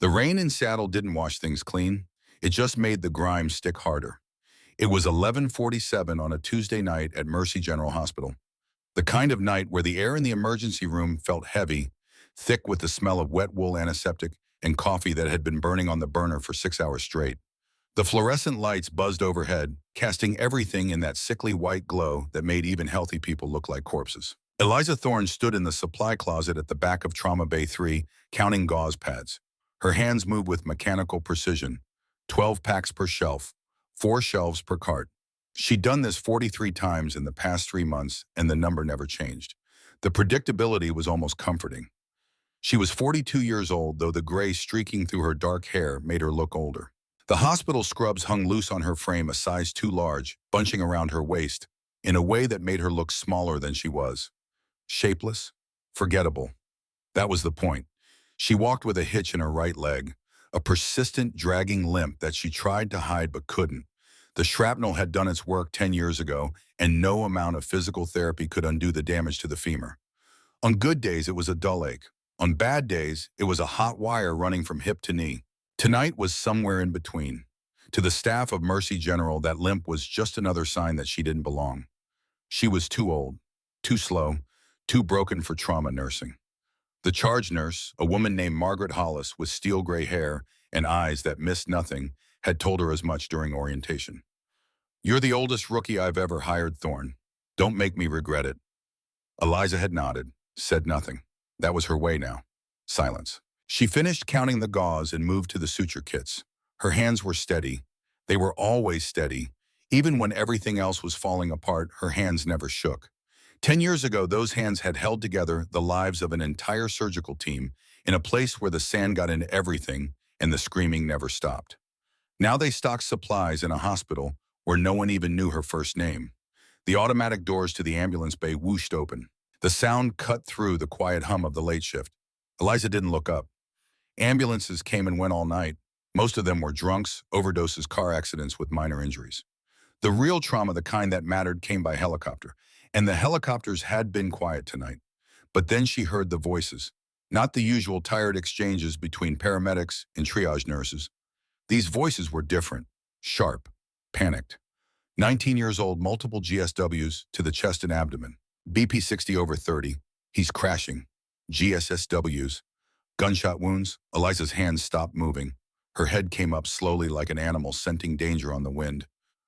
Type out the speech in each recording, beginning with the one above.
The rain in Seattle didn't wash things clean. It just made the grime stick harder. It was 11:47 on a Tuesday night at Mercy General Hospital. The kind of night where the air in the emergency room felt heavy, thick with the smell of wet wool antiseptic and coffee that had been burning on the burner for 6 hours straight. The fluorescent lights buzzed overhead, casting everything in that sickly white glow that made even healthy people look like corpses. Eliza Thorne stood in the supply closet at the back of Trauma Bay 3, counting gauze pads. Her hands moved with mechanical precision, 12 packs per shelf, 4 shelves per cart. She'd done this 43 times in the past 3 months, and the number never changed. The predictability was almost comforting. She was 42 years old, though the gray streaking through her dark hair made her look older. The hospital scrubs hung loose on her frame a size too large, bunching around her waist, in a way that made her look smaller than she was. Shapeless, forgettable. That was the point. She walked with a hitch in her right leg, a persistent dragging limp that she tried to hide but couldn't. The shrapnel had done its work 10 years ago, and no amount of physical therapy could undo the damage to the femur. On good days, it was a dull ache. On bad days, it was a hot wire running from hip to knee. Tonight was somewhere in between. To the staff of Mercy General, that limp was just another sign that she didn't belong. She was too old, too slow, too broken for trauma nursing. The charge nurse, a woman named Margaret Hollis with steel gray hair and eyes that missed nothing, had told her as much during orientation. "You're the oldest rookie I've ever hired, Thorne. Don't make me regret it." Eliza had nodded, said nothing. That was her way now. Silence. She finished counting the gauze and moved to the suture kits. Her hands were steady. They were always steady. Even when everything else was falling apart, her hands never shook. 10 years ago, those hands had held together the lives of an entire surgical team in a place where the sand got into everything and the screaming never stopped. Now they stocked supplies in a hospital where no one even knew her first name. The automatic doors to the ambulance bay whooshed open. The sound cut through the quiet hum of the late shift. Eliza didn't look up. Ambulances came and went all night. Most of them were drunks, overdoses, car accidents with minor injuries. The real trauma, the kind that mattered, came by helicopter. And the helicopters had been quiet tonight. But then she heard the voices. Not the usual tired exchanges between paramedics and triage nurses. These voices were different, sharp, panicked. 19 years old, multiple GSWs to the chest and abdomen. BP 60 over 30. He's crashing. GSSWs. Gunshot wounds. Eliza's hands stopped moving. Her head came up slowly like an animal scenting danger on the wind.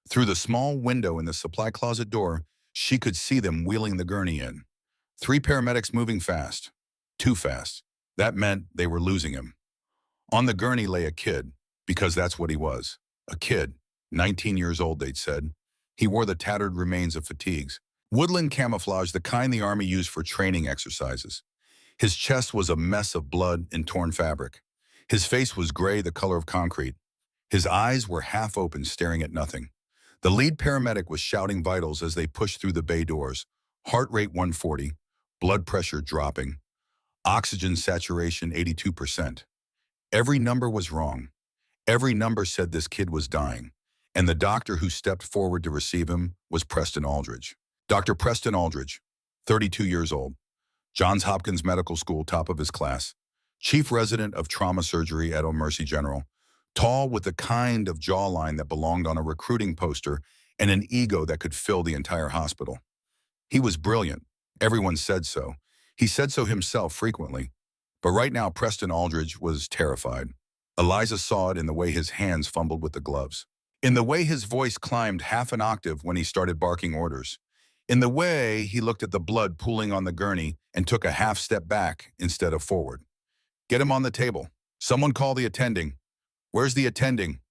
Through the small window in the supply closet door, she could see them wheeling the gurney in. 3 paramedics moving fast. Too fast. That meant they were losing him. On the gurney lay a kid, because that's what he was. A kid. 19 years old, they'd said. He wore the tattered remains of fatigues. Woodland camouflage, the kind the Army used for training exercises. His chest was a mess of blood and torn fabric. His face was gray, the color of concrete. His eyes were half open, staring at nothing. The lead paramedic was shouting vitals as they pushed through the bay doors. Heart rate 140, blood pressure dropping, oxygen saturation 82%. Every number was wrong. Every number said this kid was dying. And the doctor who stepped forward to receive him was Preston Aldridge. Dr. Preston Aldridge, 32 years old, Johns Hopkins Medical School, top of his class, chief resident of trauma surgery at Mercy General, tall with the kind of jawline that belonged on a recruiting poster and an ego that could fill the entire hospital. He was brilliant. Everyone said so. He said so himself frequently. But right now, Preston Aldridge was terrified. Eliza saw it in the way his hands fumbled with the gloves, in the way his voice climbed half an octave when he started barking orders, in the way he looked at the blood pooling on the gurney and took a half step back instead of forward. "Get him on the table. Someone call the attending." "Where's the attending?"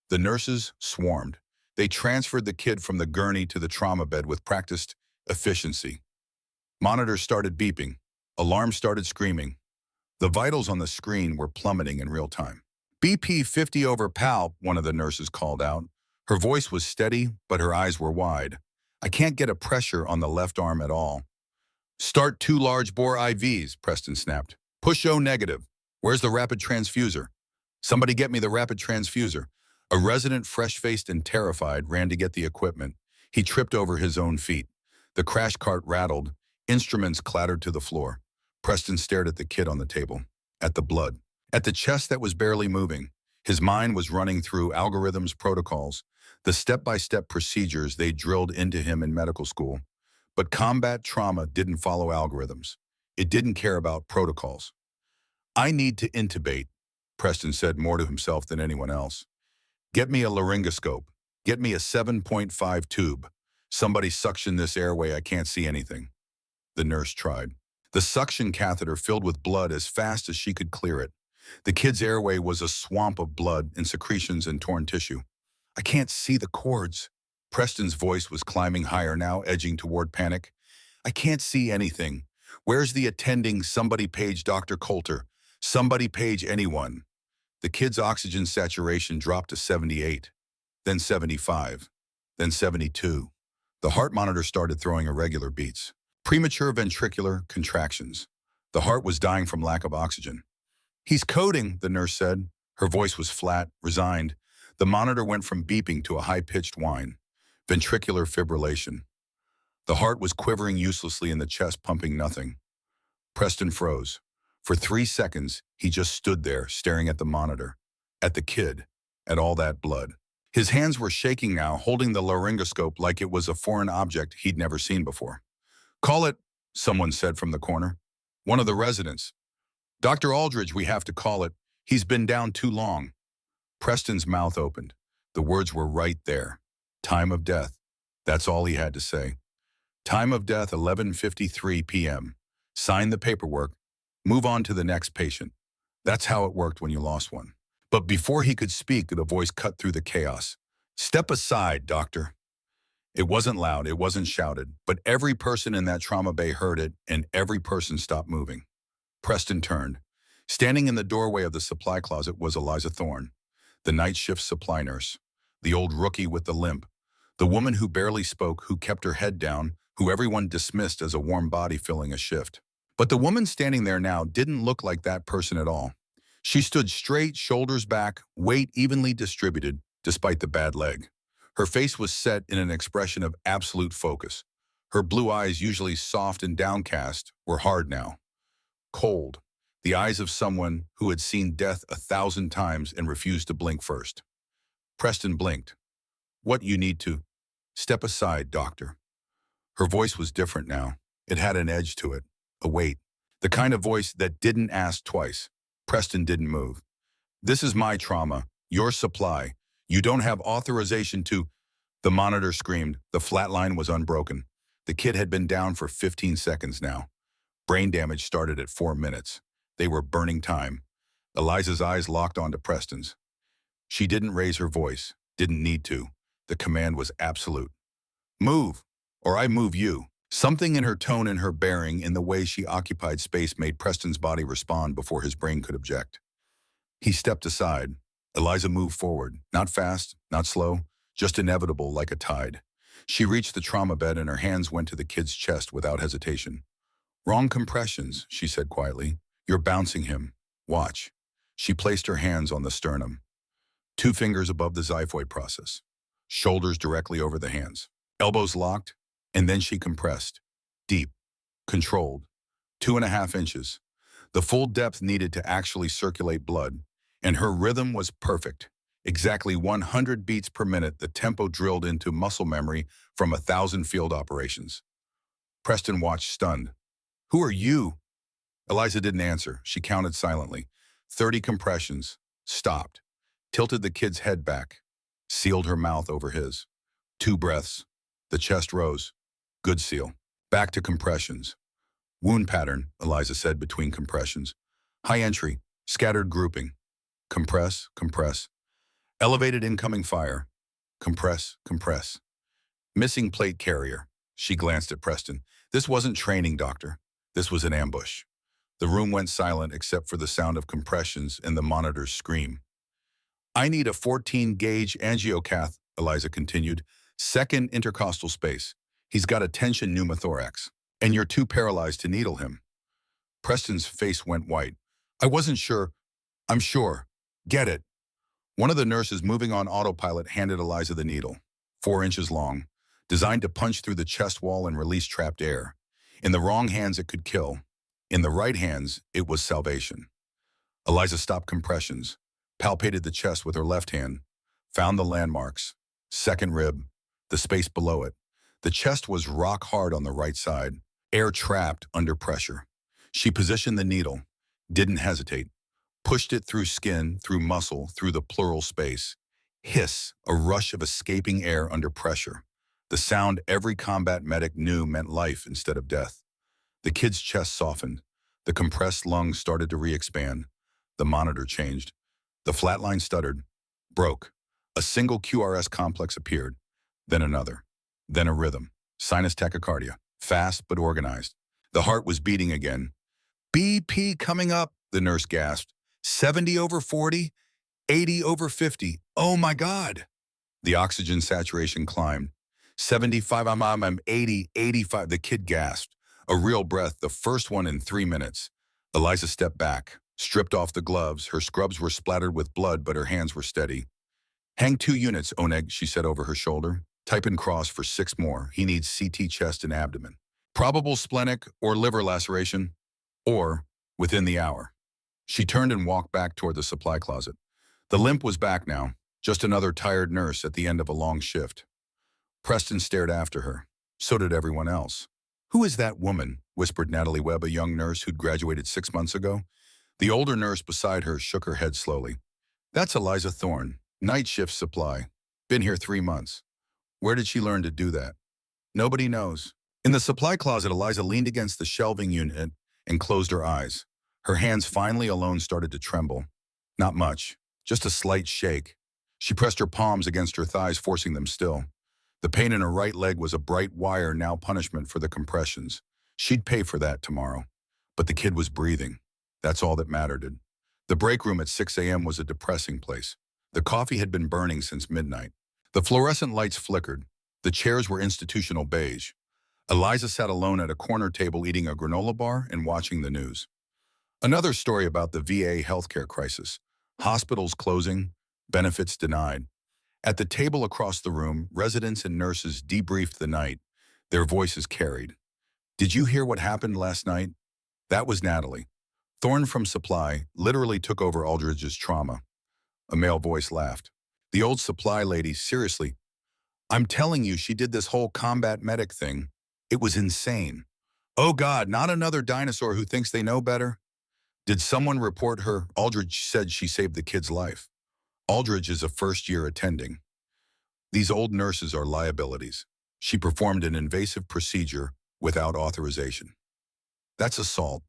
The nurses swarmed. They transferred the kid from the gurney to the trauma bed with practiced efficiency. Monitors started beeping. Alarms started screaming. The vitals on the screen were plummeting in real time. "BP 50 over PALP," one of the nurses called out. Her voice was steady, but her eyes were wide. "I can't get a pressure on the left arm at all." "Start 2 large bore IVs," Preston snapped. "Push O negative. Where's the rapid transfuser?" "Somebody get me the rapid transfuser." A resident, fresh-faced and terrified, ran to get the equipment. He tripped over his own feet. The crash cart rattled. Instruments clattered to the floor. Preston stared at the kid on the table, at the blood. At the chest that was barely moving, his mind was running through algorithms, protocols, the step-by-step procedures they drilled into him in medical school. But combat trauma didn't follow algorithms. It didn't care about protocols. I need to intubate, Preston said more to himself than anyone else. Get me a laryngoscope. Get me a 7.5 tube. Somebody suction this airway, I can't see anything. The nurse tried. The suction catheter filled with blood as fast as she could clear it. The kid's airway was a swamp of blood and secretions and torn tissue. I can't see the cords. Preston's voice was climbing higher now, edging toward panic. I can't see anything. Where's the attending? Somebody page Dr. Coulter. Somebody page anyone. The kid's oxygen saturation dropped to 78, then 75, then 72. The heart monitor started throwing irregular beats. Premature ventricular contractions. The heart was dying from lack of oxygen. He's coding, the nurse said. Her voice was flat, resigned. The monitor went from beeping to a high-pitched whine. Ventricular fibrillation. The heart was quivering uselessly in the chest, pumping nothing. Preston froze. For 3 seconds, he just stood there, staring at the monitor, at the kid, at all that blood. His hands were shaking now, holding the laryngoscope like it was a foreign object he'd never seen before. Call it, someone said from the corner. One of the residents. Dr. Aldridge, we have to call it. He's been down too long. Preston's mouth opened. The words were right there. Time of death. That's all he had to say. Time of death, 11:53 p.m. Sign the paperwork. Move on to the next patient. That's how it worked when you lost one. But before he could speak, the voice cut through the chaos. Step aside, doctor. It wasn't loud, it wasn't shouted, but every person in that trauma bay heard it, and every person stopped moving. Preston turned. Standing in the doorway of the supply closet was Eliza Thorne, the night shift supply nurse, the old rookie with the limp, the woman who barely spoke, who kept her head down, who everyone dismissed as a warm body filling a shift. But the woman standing there now didn't look like that person at all. She stood straight, shoulders back, weight evenly distributed, despite the bad leg. Her face was set in an expression of absolute focus. Her blue eyes, usually soft and downcast, were hard now. Cold, the eyes of someone who had seen death 1,000 times and refused to blink first. Preston blinked. What you need to... Step aside, doctor. Her voice was different now. It had an edge to it, a weight. The kind of voice that didn't ask twice. Preston didn't move. This is my trauma, your supply. You don't have authorization to... The monitor screamed. The flat line was unbroken. The kid had been down for 15 seconds now. Brain damage started at 4 minutes. They were burning time. Eliza's eyes locked onto Preston's. She didn't raise her voice, didn't need to. The command was absolute. Move, or I move you. Something in her tone and her bearing, in the way she occupied space, made Preston's body respond before his brain could object. He stepped aside. Eliza moved forward, not fast, not slow, just inevitable like a tide. She reached the trauma bed and her hands went to the kid's chest without hesitation. Wrong compressions, she said quietly. You're bouncing him. Watch. She placed her hands on the sternum. 2 fingers above the xiphoid process. Shoulders directly over the hands. Elbows locked, and then she compressed. Deep. Controlled. 2.5 inches. The full depth needed to actually circulate blood, and her rhythm was perfect. Exactly 100 beats per minute, the tempo drilled into muscle memory from 1,000 field operations. Preston watched, stunned. Who are you? Eliza didn't answer. She counted silently. 30 compressions. Stopped. Tilted the kid's head back. Sealed her mouth over his. 2 breaths. The chest rose. Good seal. Back to compressions. Wound pattern, Eliza said between compressions. High entry. Scattered grouping. Compress, compress. Elevated incoming fire. Compress, compress. Missing plate carrier. She glanced at Preston. This wasn't training, doctor. This was an ambush. The room went silent except for the sound of compressions and the monitor's scream. I need a 14-gauge angiocath, Eliza continued. Second intercostal space. He's got a tension pneumothorax. And you're too paralyzed to needle him. Preston's face went white. I wasn't sure. I'm sure. Get it. One of the nurses, moving on autopilot, handed Eliza the needle. 4 inches long. Designed to punch through the chest wall and release trapped air. In the wrong hands, it could kill. In the right hands, it was salvation. Eliza stopped compressions, palpated the chest with her left hand, found the landmarks. Second rib, the space below it. The chest was rock hard on the right side, air trapped under pressure. She positioned the needle, didn't hesitate, pushed it through skin, through muscle, through the pleural space. Hiss, a rush of escaping air under pressure. The sound every combat medic knew meant life instead of death. The kid's chest softened. The compressed lungs started to re-expand. The monitor changed. The flatline stuttered, broke. A single QRS complex appeared, then another, then a rhythm. Sinus tachycardia, fast but organized. The heart was beating again. BP coming up, the nurse gasped. 70 over 40, 80 over 50. Oh my God. The oxygen saturation climbed. 75, I'm 80, 85. The kid gasped. A real breath, the first one in 3 minutes. Eliza stepped back, stripped off the gloves. Her scrubs were splattered with blood, but her hands were steady. Hang 2 units, Oneg, she said over her shoulder. Type in cross for 6 more. He needs CT chest and abdomen. Probable splenic or liver laceration, or within the hour. She turned and walked back toward the supply closet. The limp was back now, just another tired nurse at the end of a long shift. Preston stared after her. So did everyone else. Who is that woman? Whispered Natalie Webb, a young nurse who'd graduated 6 months ago. The older nurse beside her shook her head slowly. That's Eliza Thorne, night shift supply. Been here 3 months. Where did she learn to do that? Nobody knows. In the supply closet, Eliza leaned against the shelving unit and closed her eyes. Her hands finally alone started to tremble. Not much, just a slight shake. She pressed her palms against her thighs, forcing them still. The pain in her right leg was a bright wire, now punishment for the compressions. She'd pay for that tomorrow. But the kid was breathing. That's all that mattered. The break room at 6 a.m. was a depressing place. The coffee had been burning since midnight. The fluorescent lights flickered. The chairs were institutional beige. Eliza sat alone at a corner table eating a granola bar and watching the news. Another story about the VA healthcare crisis. Hospitals closing, benefits denied. At the table across the room, residents and nurses debriefed the night. Their voices carried. Did you hear what happened last night? That was Natalie. Thorne from Supply literally took over Aldridge's trauma. A male voice laughed. The old supply lady, seriously. I'm telling you, she did this whole combat medic thing. It was insane. Oh God, not another dinosaur who thinks they know better? Did someone report her? Aldridge said she saved the kid's life. Aldridge is a first-year attending. These old nurses are liabilities. She performed an invasive procedure without authorization. That's assault.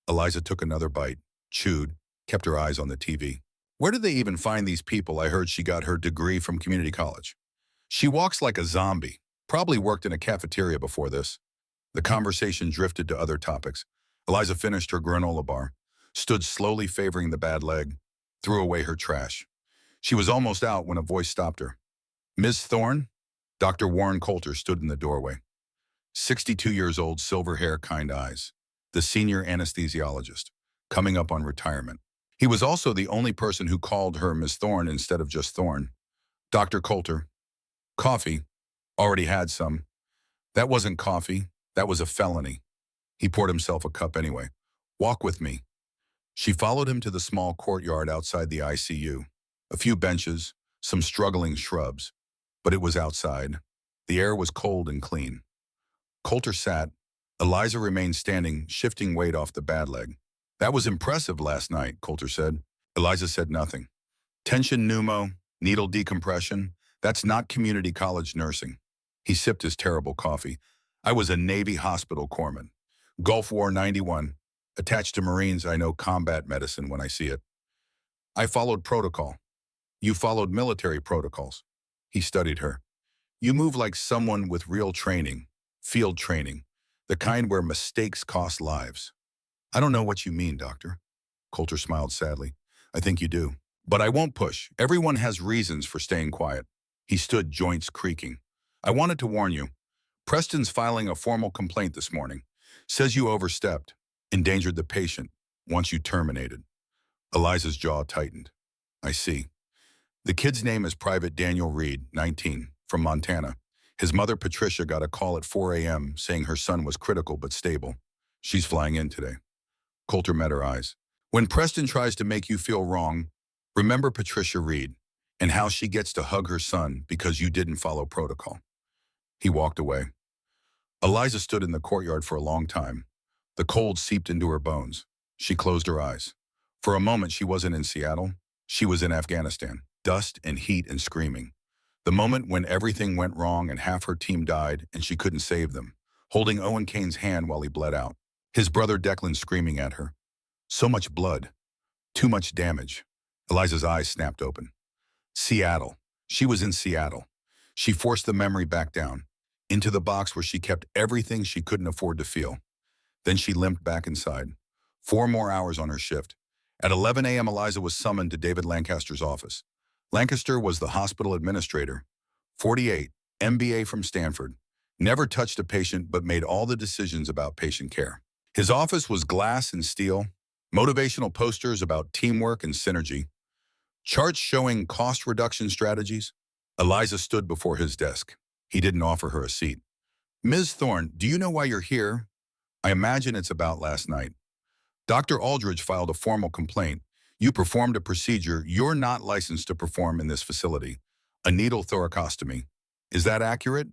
Eliza took another bite, chewed, kept her eyes on the TV. Where do they even find these people? I heard she got her degree from community college. She walks like a zombie. Probably worked in a cafeteria before this. The conversation drifted to other topics. Eliza finished her granola bar, stood slowly favoring the bad leg, threw away her trash. She was almost out when a voice stopped her. Ms. Thorne? Dr. Warren Coulter stood in the doorway. 62 years old, silver hair, kind eyes. The senior anesthesiologist, coming up on retirement. He was also the only person who called her Ms. Thorne instead of just Thorne. Dr. Coulter. Coffee. Already had some. That wasn't coffee. That was a felony. He poured himself a cup anyway. Walk with me. She followed him to the small courtyard outside the ICU. A few benches, some struggling shrubs. But it was outside. The air was cold and clean. Coulter sat. Eliza remained standing, shifting weight off the bad leg. That was impressive last night, Coulter said. Eliza said nothing. Tension pneumo, needle decompression, that's not community college nursing. He sipped his terrible coffee. I was a Navy hospital corpsman. Gulf War 91. Attached to Marines, I know combat medicine when I see it. I followed protocol. You followed military protocols. He studied her. You move like someone with real training, field training, the kind where mistakes cost lives. I don't know what you mean, doctor. Coulter smiled sadly. I think you do. But I won't push. Everyone has reasons for staying quiet. He stood, joints creaking. I wanted to warn you. Preston's filing a formal complaint this morning. Says you overstepped, endangered the patient, wants you terminated. Eliza's jaw tightened. I see. The kid's name is Private Daniel Reed, 19, from Montana. His mother, Patricia, got a call at 4 a.m. saying her son was critical but stable. She's flying in today. Coulter met her eyes. When Preston tries to make you feel wrong, remember Patricia Reed and how she gets to hug her son because you didn't follow protocol. He walked away. Eliza stood in the courtyard for a long time. The cold seeped into her bones. She closed her eyes. For a moment, she wasn't in Seattle. She was in Afghanistan. Dust and heat and screaming. The moment when everything went wrong and half her team died and she couldn't save them, holding Owen Kane's hand while he bled out. His brother Declan screaming at her. So much blood. Too much damage. Eliza's eyes snapped open. Seattle. She was in Seattle. She forced the memory back down, into the box where she kept everything she couldn't afford to feel. Then she limped back inside. 4 more hours on her shift. At 11 a.m., Eliza was summoned to David Lancaster's office. Lancaster was the hospital administrator. 48, MBA from Stanford. Never touched a patient but made all the decisions about patient care. His office was glass and steel, motivational posters about teamwork and synergy, charts showing cost reduction strategies. Eliza stood before his desk. He didn't offer her a seat. Ms. Thorne, do you know why you're here? I imagine it's about last night. Dr. Aldridge filed a formal complaint. You performed a procedure you're not licensed to perform in this facility, a needle thoracostomy. Is that accurate?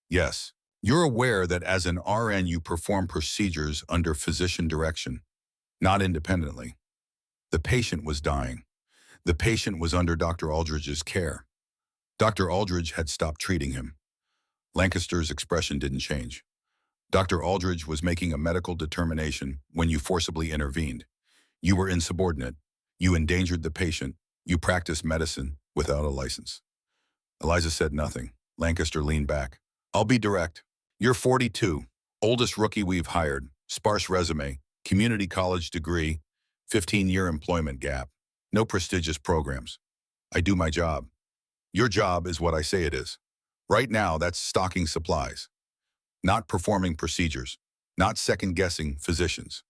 Yes. You're aware that as an RN you perform procedures under physician direction, not independently. The patient was dying. The patient was under Dr. Aldridge's care. Dr. Aldridge had stopped treating him. Lancaster's expression didn't change. Dr. Aldridge was making a medical determination when you forcibly intervened. You were insubordinate. You endangered the patient. You practiced medicine without a license. Eliza said nothing. Lancaster leaned back. I'll be direct. You're 42, oldest rookie we've hired, sparse resume, community college degree, 15-year employment gap, no prestigious programs. I do my job. Your job is what I say it is. Right now, that's stocking supplies, not performing procedures, not second-guessing physicians.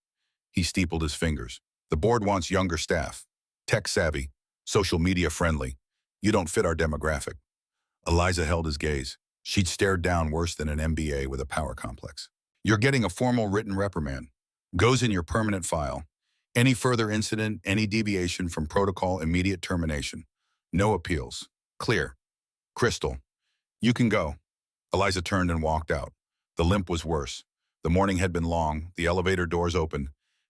He steepled his fingers. The board wants younger staff, tech-savvy, social media-friendly. You don't fit our demographic. Eliza held his gaze. She'd stared down worse than an MBA with a power complex. You're getting a formal written reprimand. Goes in your permanent file. Any further incident, any deviation from protocol, immediate termination. No appeals. Clear. Crystal. You can go. Eliza turned and walked out. The limp was worse. The morning had been long. The elevator doors opened.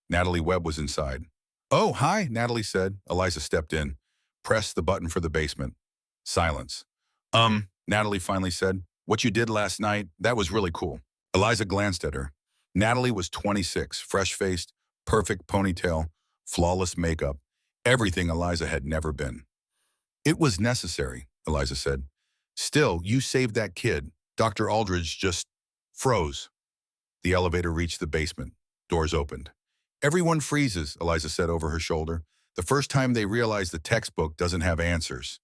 Natalie Webb was inside. Oh, hi, Natalie said. Eliza stepped in. Pressed the button for the basement. Silence. Natalie finally said, what you did last night, that was really cool. Eliza glanced at her. Natalie was 26, fresh-faced, perfect ponytail, flawless makeup, everything Eliza had never been. It was necessary, Eliza said. Still, you saved that kid. Dr. Aldridge just froze. The elevator reached the basement. Doors opened. Everyone freezes, Eliza said over her shoulder. The first time they realize the textbook doesn't have answers.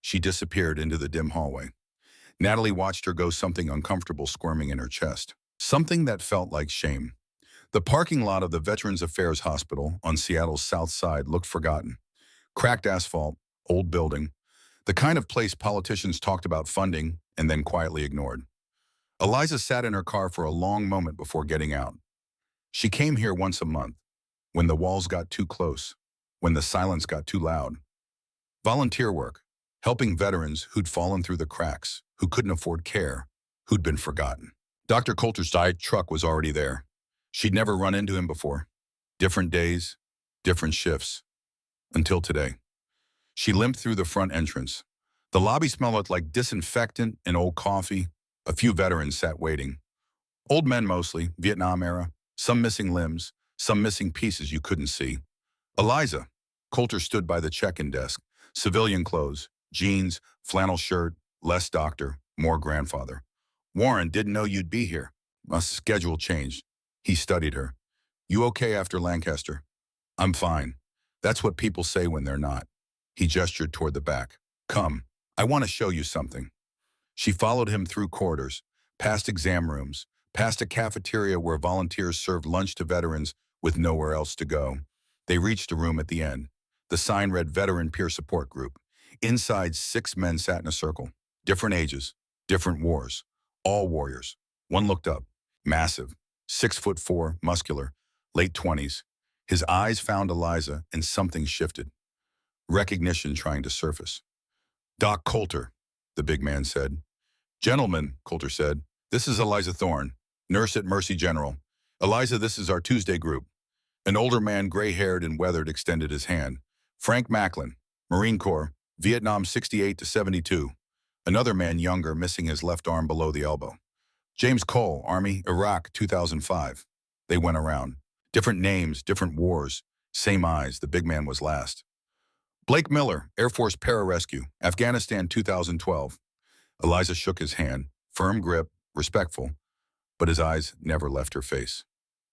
She disappeared into the dim hallway. Natalie watched her go, something uncomfortable squirming in her chest. Something that felt like shame. The parking lot of the Veterans Affairs Hospital on Seattle's south side looked forgotten. Cracked asphalt, old building, the kind of place politicians talked about funding and then quietly ignored. Eliza sat in her car for a long moment before getting out. She came here once a month, when the walls got too close, when the silence got too loud. Volunteer work, helping veterans who'd fallen through the cracks, who couldn't afford care, who'd been forgotten. Dr. Coulter's dive truck was already there. She'd never run into him before. Different days, different shifts. Until today. She limped through the front entrance. The lobby smelled like disinfectant and old coffee. A few veterans sat waiting. Old men mostly, Vietnam era, some missing limbs, some missing pieces you couldn't see. Eliza. Coulter stood by the check-in desk. Civilian clothes, jeans, flannel shirt, less doctor, more grandfather. Warren didn't know you'd be here. A schedule changed. He studied her. You okay after Lancaster? I'm fine. That's what people say when they're not. He gestured toward the back. Come, I want to show you something. She followed him through corridors, past exam rooms, past a cafeteria where volunteers served lunch to veterans with nowhere else to go. They reached a room at the end. The sign read Veteran Peer Support Group. Inside, 6 men sat in a circle. Different ages, different wars. All warriors. One looked up. Massive. 6'4", muscular. Late 20s. His eyes found Eliza, and something shifted. Recognition trying to surface. "Doc Coulter," the big man said. "Gentlemen," Coulter said, "this is Eliza Thorne, nurse at Mercy General. Eliza, this is our Tuesday group." An older man, gray-haired and weathered, extended his hand. "Frank Macklin, Marine Corps, Vietnam 68 to 72. Another man, younger, missing his left arm below the elbow. "James Cole, Army, Iraq, 2005. They went around. Different names, different wars. Same eyes. The big man was last. "Blake Miller, Air Force Pararescue, Afghanistan 2012. Eliza shook his hand, firm grip, respectful, but his eyes never left her face.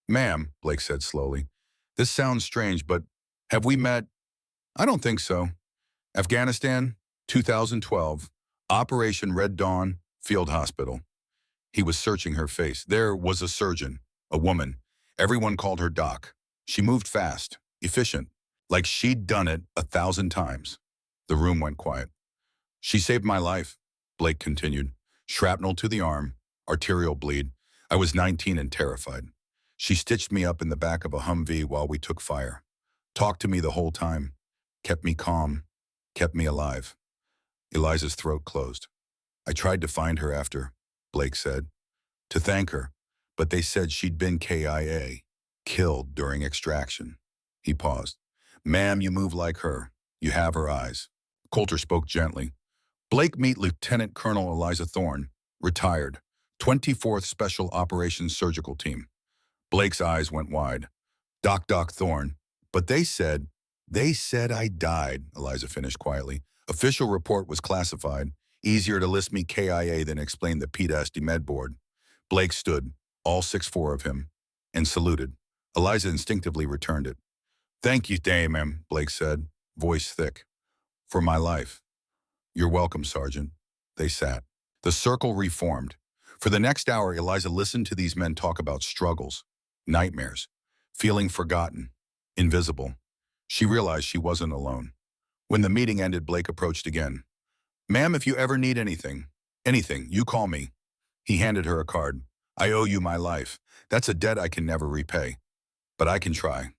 "Ma'am," Blake said slowly, "this sounds strange, but have we met?" "I don't think so. Afghanistan, 2012, Operation Red Dawn, Field Hospital." He was searching her face. There was a surgeon, a woman. Everyone called her Doc. She moved fast, efficient, like she'd done it 1,000 times. The room went quiet. "She saved my life," Blake continued. "Shrapnel to the arm, arterial bleed. I was 19 and terrified. She stitched me up in the back of a Humvee while we took fire. Talked to me the whole time. Kept me calm. Kept me alive." Eliza's throat closed. "I tried to find her after," Blake said, "to thank her, but they said she'd been KIA, killed during extraction." He paused. "Ma'am, you move like her. You have her eyes." Coulter spoke gently. "Blake, meet Lieutenant Colonel Eliza Thorne, retired, 24th Special Operations Surgical Team." Blake's eyes went wide. Doc Thorne. "But they said I died," Eliza finished quietly. "Official report was classified. Easier to list me KIA than explain the PTSD med board." Blake stood, all 6'4" of him, and saluted. Eliza instinctively returned it. "Thank you, ma'am," Blake said, voice thick. "For my life." "You're welcome, Sergeant." They sat. The circle reformed. For the next hour, Eliza listened to these men talk about struggles, nightmares, feeling forgotten, invisible. She realized she wasn't alone. When the meeting ended, Blake approached again. "Ma'am, if you ever need anything, you call me." He handed her a card. "I owe you my life. That's a debt I can never repay. But I can try."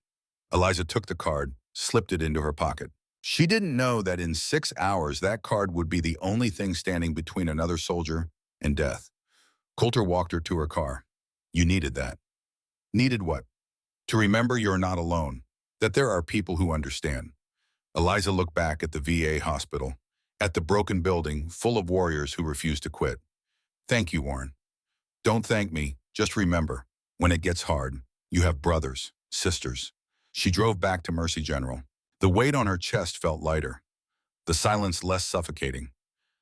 Eliza took the card, slipped it into her pocket. She didn't know that in 6 hours that card would be the only thing standing between another soldier and death. Coulter walked her to her car. "You needed that." "Needed what?" "To remember you're not alone, that there are people who understand." Eliza looked back at the VA hospital, at the broken building full of warriors who refused to quit. "Thank you, Warren. Don't thank me, just remember, when it gets hard, you have brothers, sisters." She drove back to Mercy General. The weight on her chest felt lighter, the silence less suffocating.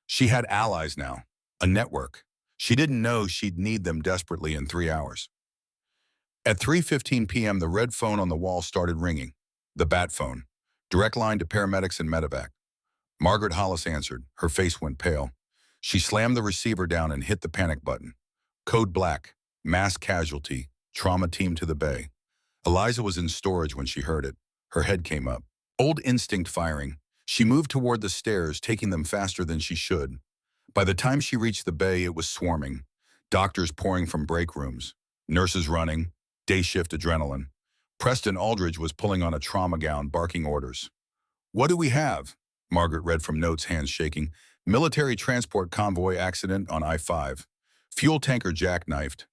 She had allies now, a network. She didn't know she'd need them desperately in 3 hours. At 3:15 p.m., the red phone on the wall started ringing. The bat phone, direct line to paramedics and medevac. Margaret Hollis answered. Her face went pale. She slammed the receiver down and hit the panic button. "Code Black, mass casualty, trauma team to the bay." Eliza was in storage when she heard it. Her head came up. Old instinct firing. She moved toward the stairs, taking them faster than she should. By the time she reached the bay, it was swarming. Doctors pouring from break rooms. Nurses running. Day shift adrenaline. Preston Aldridge was pulling on a trauma gown, barking orders. "What do we have?" Margaret read from notes, hands shaking. "Military transport convoy accident on I-5. Fuel tanker jackknifed.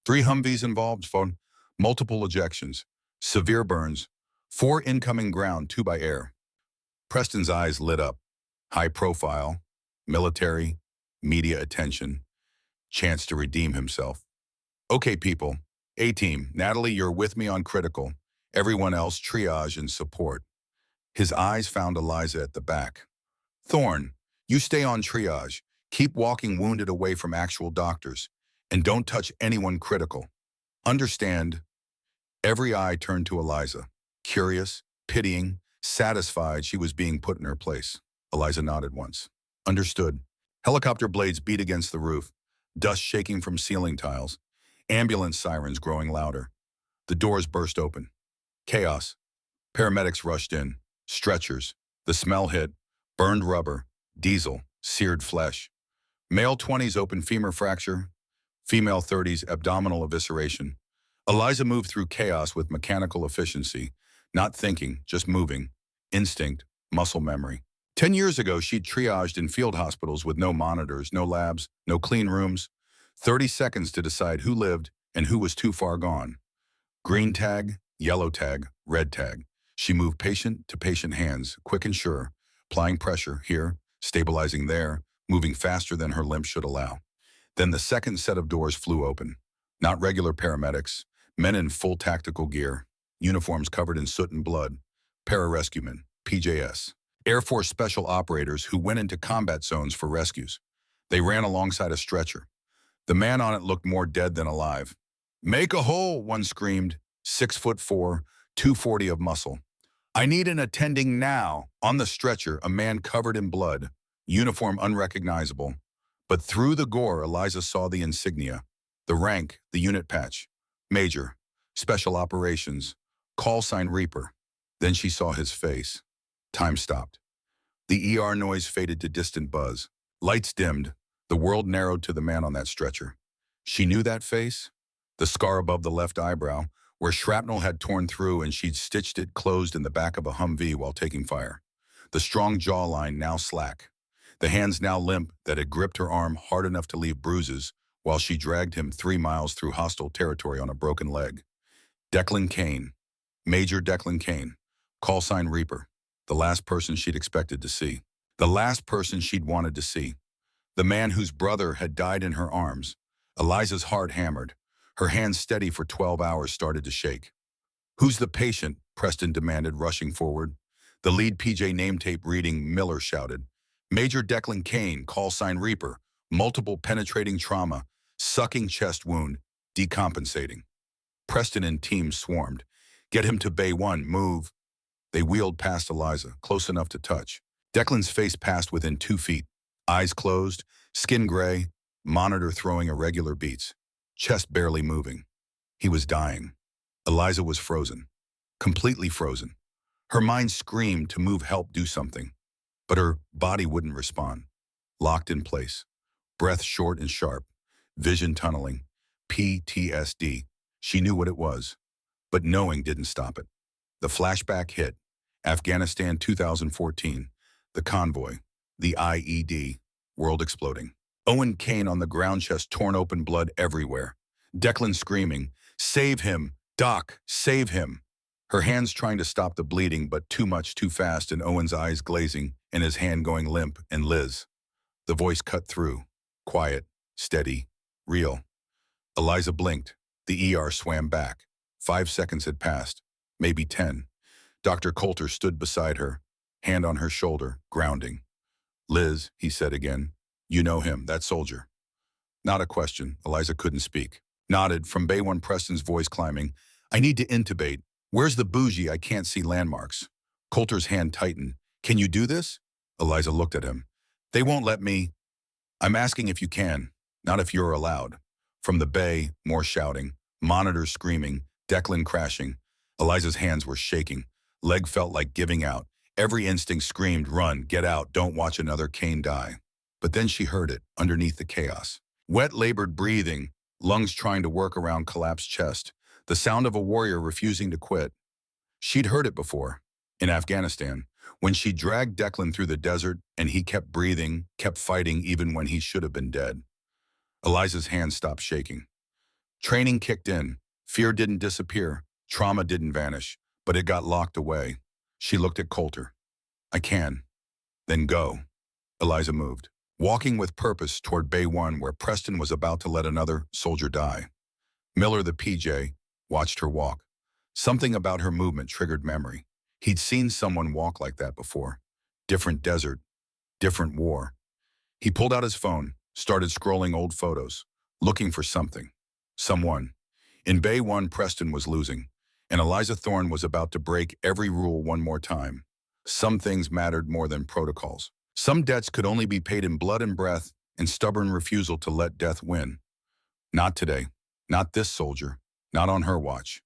3 Humvees involved, phone. Multiple ejections. Severe burns. 4 incoming ground, 2 by air." Preston's eyes lit up. High profile. Military. Media attention. Chance to redeem himself. "Okay, people. A-team, Natalie, you're with me on critical. Everyone else, triage and support." His eyes found Eliza at the back. "Thorne, you stay on triage. Keep walking wounded away from actual doctors. And don't touch anyone critical. Understand?" Every eye turned to Eliza. Curious, pitying, satisfied she was being put in her place. Eliza nodded once. "Understood." Helicopter blades beat against the roof. Dust shaking from ceiling tiles. Ambulance sirens growing louder. The doors burst open. Chaos. Paramedics rushed in. Stretchers. The smell hit. Burned rubber. Diesel. Seared flesh. Male 20s open femur fracture. Female 30s abdominal evisceration. Eliza moved through chaos with mechanical efficiency. Not thinking, just moving. Instinct, muscle memory. 10 years ago, she'd triaged in field hospitals with no monitors, no labs, no clean rooms. 30 seconds to decide who lived and who was too far gone. Green tag, yellow tag, red tag. She moved patient to patient hands, quick and sure, applying pressure here, stabilizing there, moving faster than her limp should allow. Then the second set of doors flew open. Not regular paramedics, men in full tactical gear, uniforms covered in soot and blood, pararescuemen, PJS, Air Force special operators who went into combat zones for rescues. They ran alongside a stretcher. The man on it looked more dead than alive. "Make a hole," one screamed, 6'4", 240 of muscle. "I need an attending now." On the stretcher, a man covered in blood, uniform unrecognizable. But through the gore, Eliza saw the insignia, the rank, the unit patch. Major, Special Operations, call sign Reaper. Then she saw his face. Time stopped. The ER noise faded to distant buzz. Lights dimmed. The world narrowed to the man on that stretcher. She knew that face, the scar above the left eyebrow, where shrapnel had torn through and she'd stitched it closed in the back of a Humvee while taking fire. The strong jawline now slack. The hands now limp that had gripped her arm hard enough to leave bruises while she dragged him 3 miles through hostile territory on a broken leg. Declan Kane. Major Declan Kane. Call sign Reaper. The last person she'd expected to see. The last person she'd wanted to see. The man whose brother had died in her arms. Eliza's heart hammered. Her hands steady for 12 hours started to shake. "Who's the patient?" Preston demanded, rushing forward. The lead PJ name tape reading Miller shouted. "Major Declan Kane, call sign Reaper. Multiple penetrating trauma. Sucking chest wound. Decompensating." Preston and team swarmed. "Get him to Bay 1, move." They wheeled past Eliza, close enough to touch. Declan's face passed within 2 feet. Eyes closed, skin gray, monitor throwing irregular beats. Chest barely moving. He was dying. Eliza was frozen. Completely frozen. Her mind screamed to move, help, do something. But her body wouldn't respond. Locked in place. Breath short and sharp. Vision tunneling. PTSD. She knew what it was. But knowing didn't stop it. The flashback hit. Afghanistan 2014. The convoy. The IED. World exploding. Owen Kane on the ground, chest torn open, blood everywhere. Declan screaming, "Save him! Doc, save him!" Her hands trying to stop the bleeding, but too much, too fast, and Owen's eyes glazing, and his hand going limp, and Liz. The voice cut through. Quiet, steady, real. Eliza blinked. The ER swam back. 5 seconds had passed. Maybe 10. Dr. Coulter stood beside her, hand on her shoulder, grounding. "Liz," he said again. "You know him, that soldier." Not a question. Eliza couldn't speak. Nodded, from Bay 1, Preston's voice climbing. "I need to intubate. Where's the bougie? I can't see landmarks." Coulter's hand tightened. "Can you do this?" Eliza looked at him. "They won't let me." "I'm asking if you can, not if you're allowed." From the Bay, more shouting. Monitors screaming. Declan crashing. Eliza's hands were shaking. Leg felt like giving out. Every instinct screamed, "Run, get out, don't watch another Kane die." But then she heard it, underneath the chaos. Wet, labored breathing, lungs trying to work around collapsed chest, the sound of a warrior refusing to quit. She'd heard it before, in Afghanistan, when she dragged Declan through the desert and he kept breathing, kept fighting even when he should have been dead. Eliza's hands stopped shaking. Training kicked in. Fear didn't disappear. Trauma didn't vanish, but it got locked away. She looked at Coulter. "I can." "Then go." Eliza moved, walking with purpose toward Bay 1, where Preston was about to let another soldier die. Miller, the PJ, watched her walk. Something about her movement triggered memory. He'd seen someone walk like that before. Different desert, different war. He pulled out his phone, started scrolling old photos, looking for something. Someone. In Bay 1, Preston was losing, and Eliza Thorne was about to break every rule one more time. Some things mattered more than protocols. Some debts could only be paid in blood and breath and stubborn refusal to let death win. Not today. Not this soldier. Not on her watch.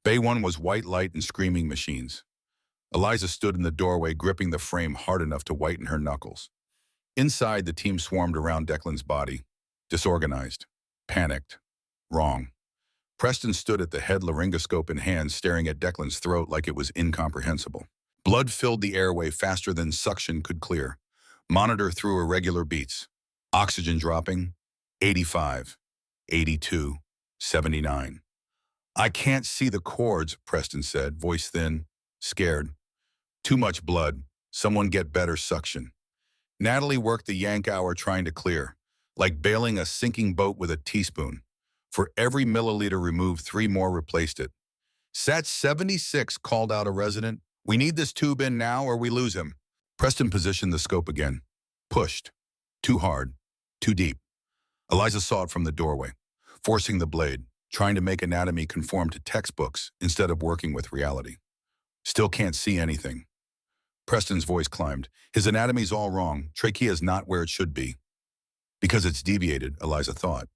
Bay 1 was white light and screaming machines. Eliza stood in the doorway, gripping the frame hard enough to whiten her knuckles. Inside, the team swarmed around Declan's body. Disorganized. Panicked. Wrong. Preston stood at the head laryngoscope in hand, staring at Declan's throat like it was incomprehensible. Blood filled the airway faster than suction could clear. Monitor threw irregular beats. Oxygen dropping, 85, 82, 79. I can't see the cords, Preston said, voice thin, scared. Too much blood. Someone get better suction. Natalie worked the yank hour trying to clear, like bailing a sinking boat with a teaspoon. For every milliliter removed, 3 more replaced it. Sat 76 called out a resident. We need this tube in now or we lose him. Preston positioned the scope again. Pushed. Too hard. Too deep. Eliza saw it from the doorway, forcing the blade, trying to make anatomy conform to textbooks instead of working with reality. Still can't see anything. Preston's voice climbed. His anatomy's all wrong. Trachea's not where it should be. Because it's deviated, Eliza thought,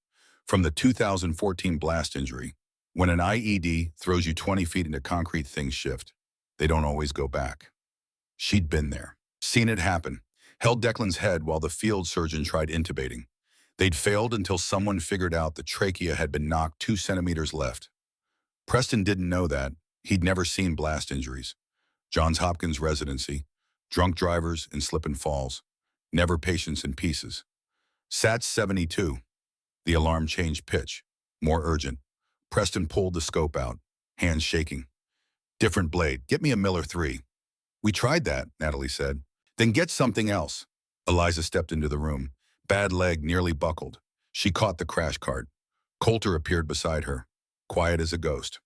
from the 2014 blast injury. When an IED throws you 20 feet into concrete, things shift. They don't always go back. She'd been there, seen it happen, held Declan's head while the field surgeon tried intubating. They'd failed until someone figured out the trachea had been knocked 2 centimeters left. Preston didn't know that. He'd never seen blast injuries. Johns Hopkins residency, drunk drivers and slip and falls, never patients in pieces. SAT 72. The alarm changed pitch, more urgent. Preston pulled the scope out, hands shaking. Different blade, get me a Miller 3. We tried that, Natalie said. Then get something else. Eliza stepped into the room, bad leg nearly buckled. She caught the crash cart. Coulter appeared beside her, quiet as a ghost.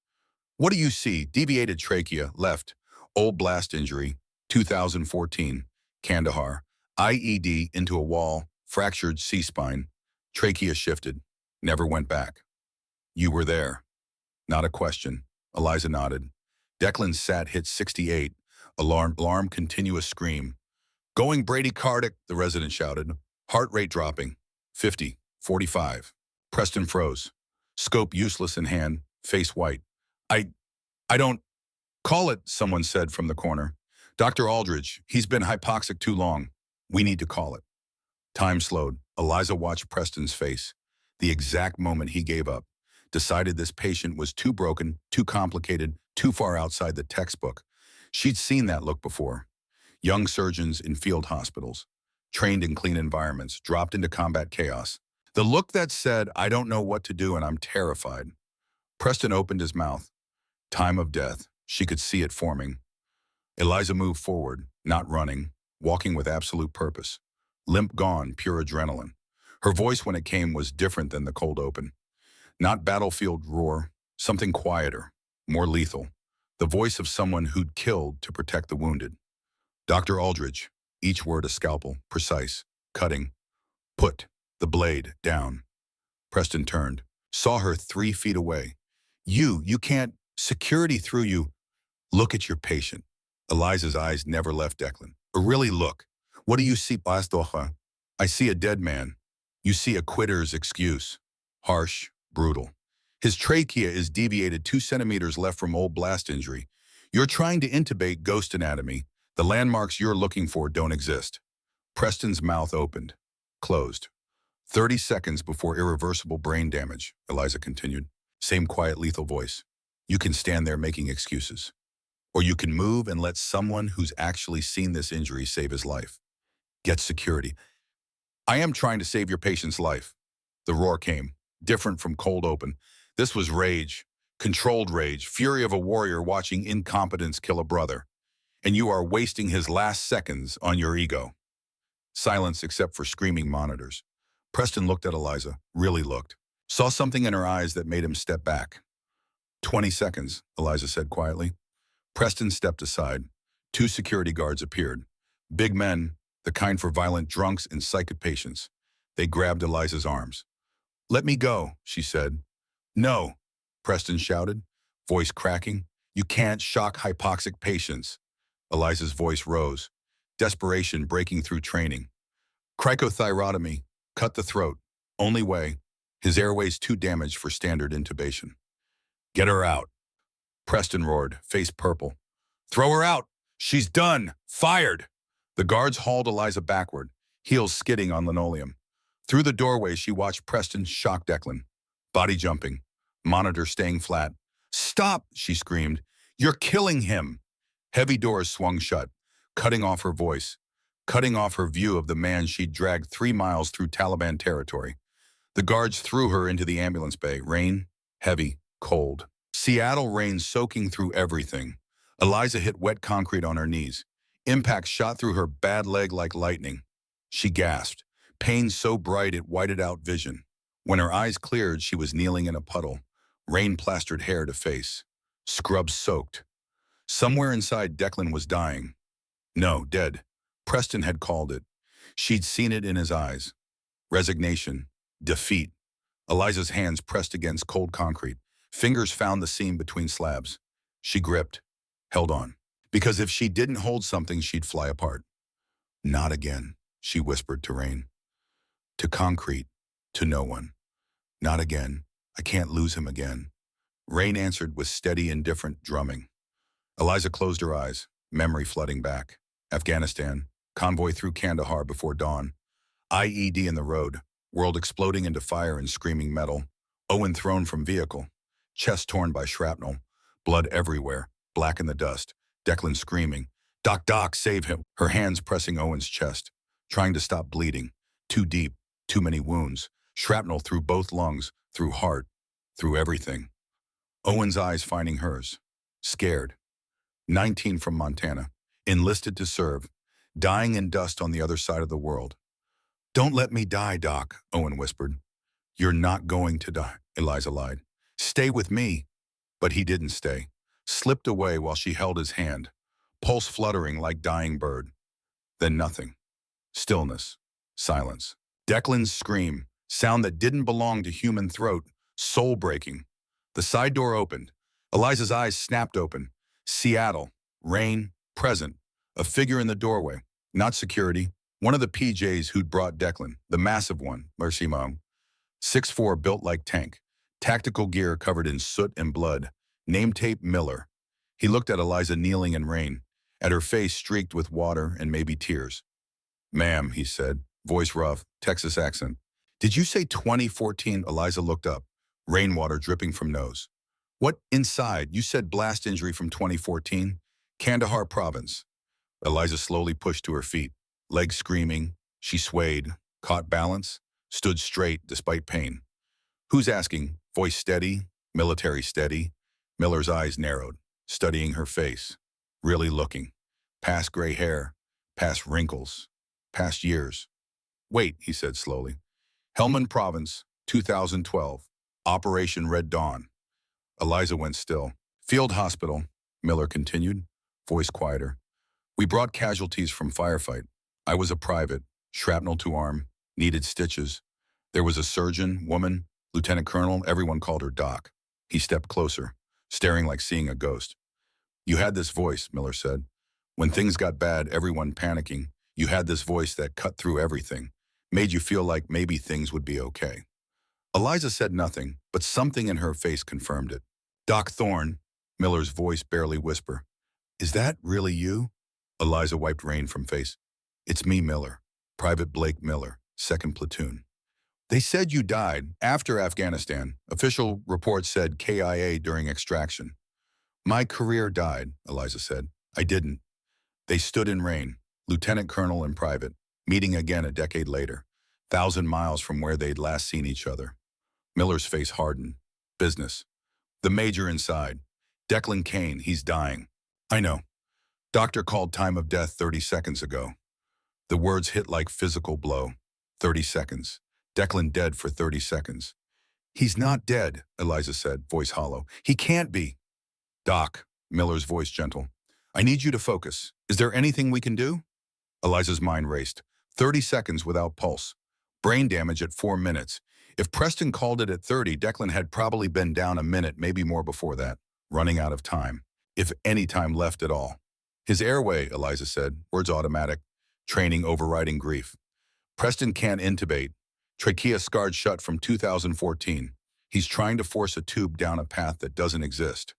What do you see? Deviated trachea, left. Old blast injury, 2014, Kandahar. IED into a wall, fractured C-spine. Trachea shifted, never went back. You were there. Not a question. Eliza nodded. Declan's SAT hit 68. Alarm, continuous scream. Going bradycardic, the resident shouted. Heart rate dropping. 50, 45. Preston froze. Scope useless in hand, face white. I don't... Call it, someone said from the corner. Dr. Aldridge, he's been hypoxic too long. We need to call it. Time slowed. Eliza watched Preston's face. The exact moment he gave up. Decided this patient was too broken, too complicated, too far outside the textbook. She'd seen that look before. Young surgeons in field hospitals, trained in clean environments, dropped into combat chaos. The look that said, I don't know what to do and I'm terrified. Preston opened his mouth. Time of death. She could see it forming. Eliza moved forward, not running, walking with absolute purpose. Limp gone, pure adrenaline. Her voice when it came was different than the cold open. Not battlefield roar, something quieter, more lethal. The voice of someone who'd killed to protect the wounded. Dr. Aldridge, each word a scalpel, precise, cutting. Put the blade down. Preston turned, saw her 3 feet away. You can't, security through you. Look at your patient. Eliza's eyes never left Declan. Really look. What do you see, Pastoja? I see a dead man. You see a quitter's excuse. Harsh, brutal. His trachea is deviated 2 centimeters left from old blast injury. You're trying to intubate ghost anatomy. The landmarks you're looking for don't exist. Preston's mouth opened, closed. 30 seconds before irreversible brain damage, Eliza continued. Same quiet, lethal voice. You can stand there making excuses. Or you can move and let someone who's actually seen this injury save his life. Get security. I am trying to save your patient's life. The roar came, different from cold open. This was rage, controlled rage, fury of a warrior watching incompetence kill a brother. And you are wasting his last seconds on your ego. Silence except for screaming monitors. Preston looked at Eliza, really looked. Saw something in her eyes that made him step back. 20 seconds, Eliza said quietly. Preston stepped aside. 2 security guards appeared. Big men, the kind for violent drunks and psychic patients. They grabbed Eliza's arms. Let me go, she said. No, Preston shouted, voice cracking. You can't shock hypoxic patients. Eliza's voice rose, desperation breaking through training. Cricothyrotomy, cut the throat, only way. His airways too damaged for standard intubation. Get her out. Preston roared, face purple. Throw her out. She's done. Fired. The guards hauled Eliza backward, heels skidding on linoleum. Through the doorway, she watched Preston shock Declan. Body jumping. Monitor staying flat. "Stop!" she screamed. "You're killing him!" Heavy doors swung shut, cutting off her voice, cutting off her view of the man she'd dragged 3 miles through Taliban territory. The guards threw her into the ambulance bay. Rain, heavy, cold. Seattle rain soaking through everything. Eliza hit wet concrete on her knees. Impact shot through her bad leg like lightning. She gasped, pain so bright it whited out vision. When her eyes cleared, she was kneeling in a puddle, rain-plastered hair to face, scrubs soaked. Somewhere inside, Declan was dying. No, dead. Preston had called it. She'd seen it in his eyes. Resignation, defeat. Eliza's hands pressed against cold concrete. Fingers found the seam between slabs. She gripped, held on. Because if she didn't hold something, she'd fly apart. "Not again," she whispered to Rain. To concrete, to no one. "Not again. I can't lose him again." Rain answered with steady, indifferent drumming. Eliza closed her eyes, memory flooding back. Afghanistan, convoy through Kandahar before dawn. IED in the road, world exploding into fire and screaming metal. Owen thrown from vehicle, chest torn by shrapnel, blood everywhere, black in the dust. Declan screaming, "Doc, Doc, save him." Her hands pressing Owen's chest, trying to stop bleeding. Too deep, too many wounds. Shrapnel through both lungs, through heart, through everything. Owen's eyes finding hers. Scared. 19 from Montana. Enlisted to serve. Dying in dust on the other side of the world. "Don't let me die, Doc," Owen whispered. "You're not going to die," Eliza lied. "Stay with me." But he didn't stay. Slipped away while she held his hand, pulse fluttering like dying bird. Then nothing. Stillness. Silence. Declan's scream, sound that didn't belong to human throat, soul-breaking. The side door opened. Eliza's eyes snapped open. Seattle. Rain. Present. A figure in the doorway. Not security. One of the PJs who'd brought Declan. The massive one, Mercy Mom. 6'4", built like tank. Tactical gear covered in soot and blood. Name tape Miller. He looked at Eliza kneeling in rain, at her face streaked with water and maybe tears. "Ma'am," he said, voice rough, Texas accent. "Did you say 2014? Eliza looked up, rainwater dripping from nose. "What inside? You said blast injury from 2014? Kandahar province." Eliza slowly pushed to her feet, legs screaming. She swayed, caught balance, stood straight despite pain. "Who's asking?" Voice steady, military steady. Miller's eyes narrowed, studying her face, really looking. Past gray hair, past wrinkles, past years. "Wait," he said slowly. "Helmand Province, 2012. Operation Red Dawn." Eliza went still. "Field hospital," Miller continued, voice quieter. "We brought casualties from firefight. I was a private, shrapnel to arm, needed stitches. There was a surgeon, woman, lieutenant colonel, everyone called her Doc." He stepped closer, staring like seeing a ghost. "You had this voice," Miller said. "When things got bad, everyone panicking, you had this voice that cut through everything, made you feel like maybe things would be okay." Eliza said nothing, but something in her face confirmed it. "Doc Thorne," Miller's voice barely whisper. "Is that really you?" Eliza wiped rain from face. "It's me, Miller. Private Blake Miller, 2nd Platoon. They said you died after Afghanistan. Official reports said KIA during extraction." "My career died," Eliza said. "I didn't." They stood in rain, lieutenant colonel and private, meeting again a decade later, 1,000 miles from where they'd last seen each other. Miller's face hardened. "Business." The major inside. "Declan Kane, he's dying." "I know. Doctor called time of death 30 seconds ago." The words hit like physical blow. 30 seconds. Declan dead for 30 seconds. "He's not dead," Eliza said, voice hollow. "He can't be." "Doc," Miller's voice gentle. "I need you to focus. Is there anything we can do?" Eliza's mind raced. 30 seconds without pulse. Brain damage at 4 minutes. If Preston called it at 30, Declan had probably been down a minute, maybe more before that, running out of time, if any time left at all. "His airway," Eliza said, words automatic, training overriding grief. "Preston can't intubate. Trachea scarred shut from 2014. He's trying to force a tube down a path that doesn't exist."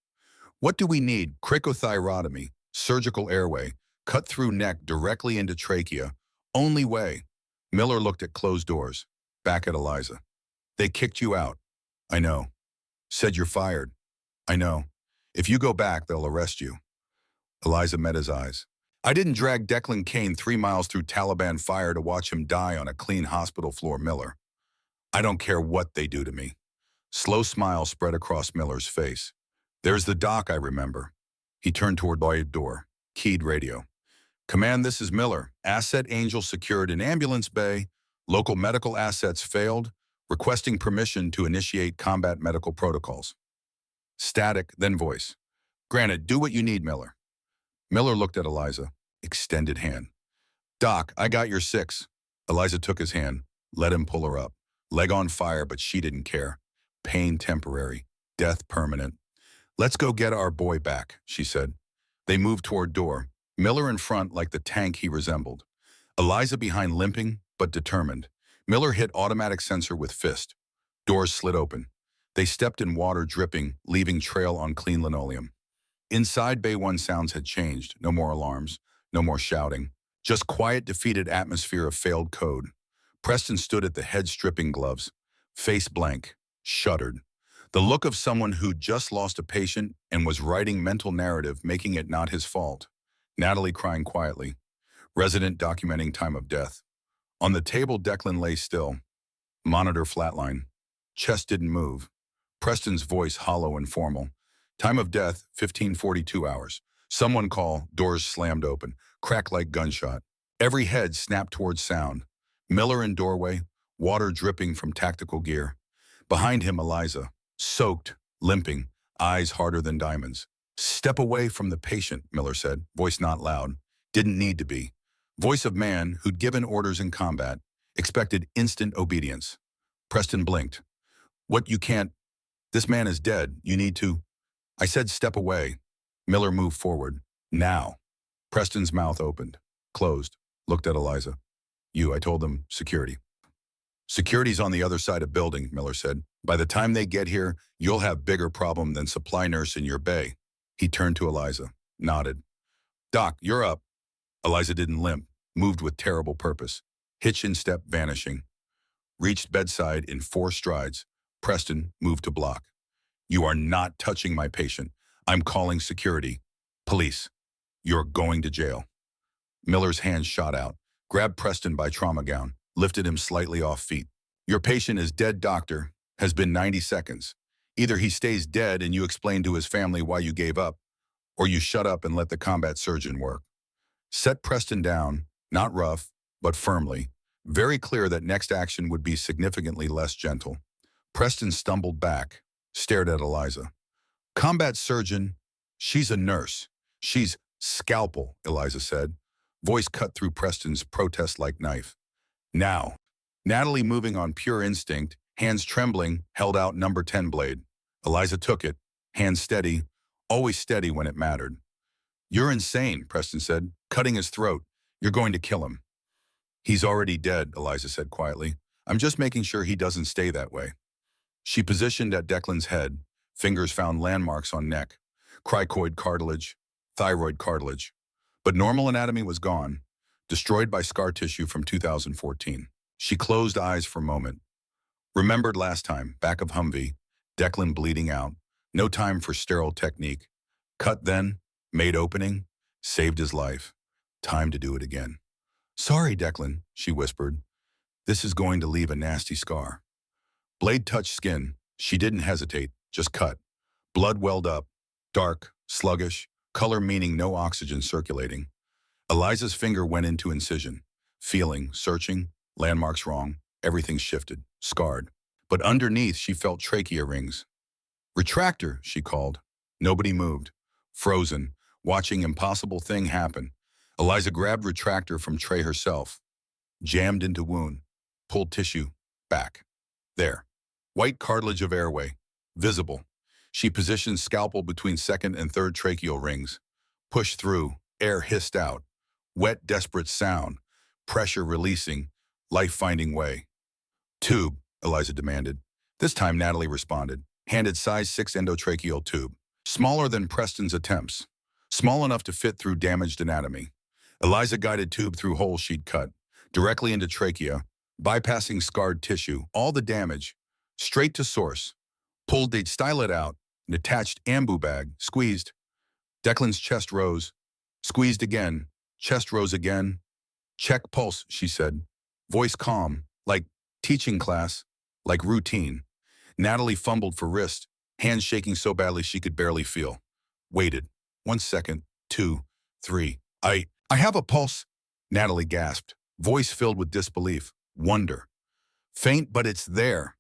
"What do we need?" "Cricothyrotomy, surgical airway, cut through neck directly into trachea. Only way." Miller looked at closed doors, back at Eliza. "They kicked you out." "I know." Said you're fired. I know. If you go back, they'll arrest you. Eliza met his eyes. I didn't drag Declan Kane 3 miles through Taliban fire to watch him die on a clean hospital floor, Miller. I don't care what they do to me. Slow smile spread across Miller's face. There's the doc I remember. He turned toward the door. Keyed radio. Command, this is Miller. Asset Angel secured in ambulance bay. Local medical assets failed. Requesting permission to initiate combat medical protocols. Static, then voice. Granted, do what you need, Miller. Miller looked at Eliza. Extended hand. Doc, I got your 6. Eliza took his hand. Let him pull her up. Leg on fire, but she didn't care. Pain temporary. Death permanent. Let's go get our boy back, she said. They moved toward door. Miller in front like the tank he resembled. Eliza behind, limping, but determined. Miller hit automatic sensor with fist. Doors slid open. They stepped in water dripping, leaving trail on clean linoleum. Inside, Bay 1 sounds had changed. No more alarms, no more shouting. Just quiet, defeated atmosphere of failed code. Preston stood at the head-stripping gloves. Face blank, shuddered. The look of someone who'd just lost a patient and was writing mental narrative, making it not his fault. Natalie crying quietly. Resident documenting time of death. On the table, Declan lay still. Monitor flatline. Chest didn't move. Preston's voice hollow and formal. Time of death, 15:42 hours. Someone call, doors slammed open. Crack like gunshot. Every head snapped towards sound. Miller in doorway, water dripping from tactical gear. Behind him, Eliza. Soaked, limping, eyes harder than diamonds. Step away from the patient, Miller said, voice not loud. Didn't need to be. Voice of man who'd given orders in combat, expected instant obedience. Preston blinked. What, you can't? This man is dead. You need to. I said step away. Miller moved forward. Now. Preston's mouth opened, closed, looked at Eliza. I told them, security. Security's on the other side of building, Miller said. By the time they get here, you'll have bigger problem than supply nurse in your bay. He turned to Eliza, nodded. Doc, you're up. Eliza didn't limp, moved with terrible purpose. Hitch in step vanishing. Reached bedside in 4 strides. Preston moved to block. You are not touching my patient. I'm calling security. Police. You're going to jail. Miller's hand shot out, grabbed Preston by trauma gown, lifted him slightly off feet. Your patient is dead, doctor. Has been 90 seconds. Either he stays dead and you explain to his family why you gave up, or you shut up and let the combat surgeon work. Set Preston down, not rough, but firmly. Very clear that next action would be significantly less gentle. Preston stumbled back, stared at Eliza. Combat surgeon, she's a nurse. She's scalpel, Eliza said. Voice cut through Preston's protest-like knife. Now. Natalie, moving on pure instinct, hands trembling, held out number 10 blade. Eliza took it, hands steady, always steady when it mattered. You're insane, Preston said, cutting his throat. You're going to kill him. He's already dead, Eliza said quietly. I'm just making sure he doesn't stay that way. She positioned at Declan's head. Fingers found landmarks on neck. Cricoid cartilage, thyroid cartilage. But normal anatomy was gone, destroyed by scar tissue from 2014. She closed eyes for a moment. Remembered last time, back of Humvee, Declan bleeding out. No time for sterile technique. Cut then, made opening, saved his life. Time to do it again. Sorry, Declan, she whispered. This is going to leave a nasty scar. Blade touched skin. She didn't hesitate, just cut. Blood welled up, dark, sluggish, color meaning no oxygen circulating. Eliza's finger went into incision. Feeling, searching, landmarks wrong, everything shifted, scarred. But underneath, she felt trachea rings. Retractor, she called. Nobody moved. Frozen, watching impossible thing happen. Eliza grabbed retractor from tray herself. Jammed into wound. Pulled tissue. Back. There. White cartilage of airway. Visible. She positioned scalpel between second and third tracheal rings. Pushed through. Air hissed out. Wet, desperate sound. Pressure releasing. Life-finding way. Tube, Eliza demanded. This time Natalie responded. Handed size 6 endotracheal tube. Smaller than Preston's attempts. Small enough to fit through damaged anatomy. Eliza guided tube through hole she'd cut. Directly into trachea. Bypassing scarred tissue. All the damage. Straight to source. Pulled the stylet out, an attached ambu bag, squeezed. Declan's chest rose. Squeezed again. Chest rose again. Check pulse, she said. Voice calm, like teaching class, like routine. Natalie fumbled for wrist, hands shaking so badly she could barely feel. Waited. 1 second, 2, 3. I have a pulse, Natalie gasped, voice filled with disbelief, wonder. Faint, but it's there.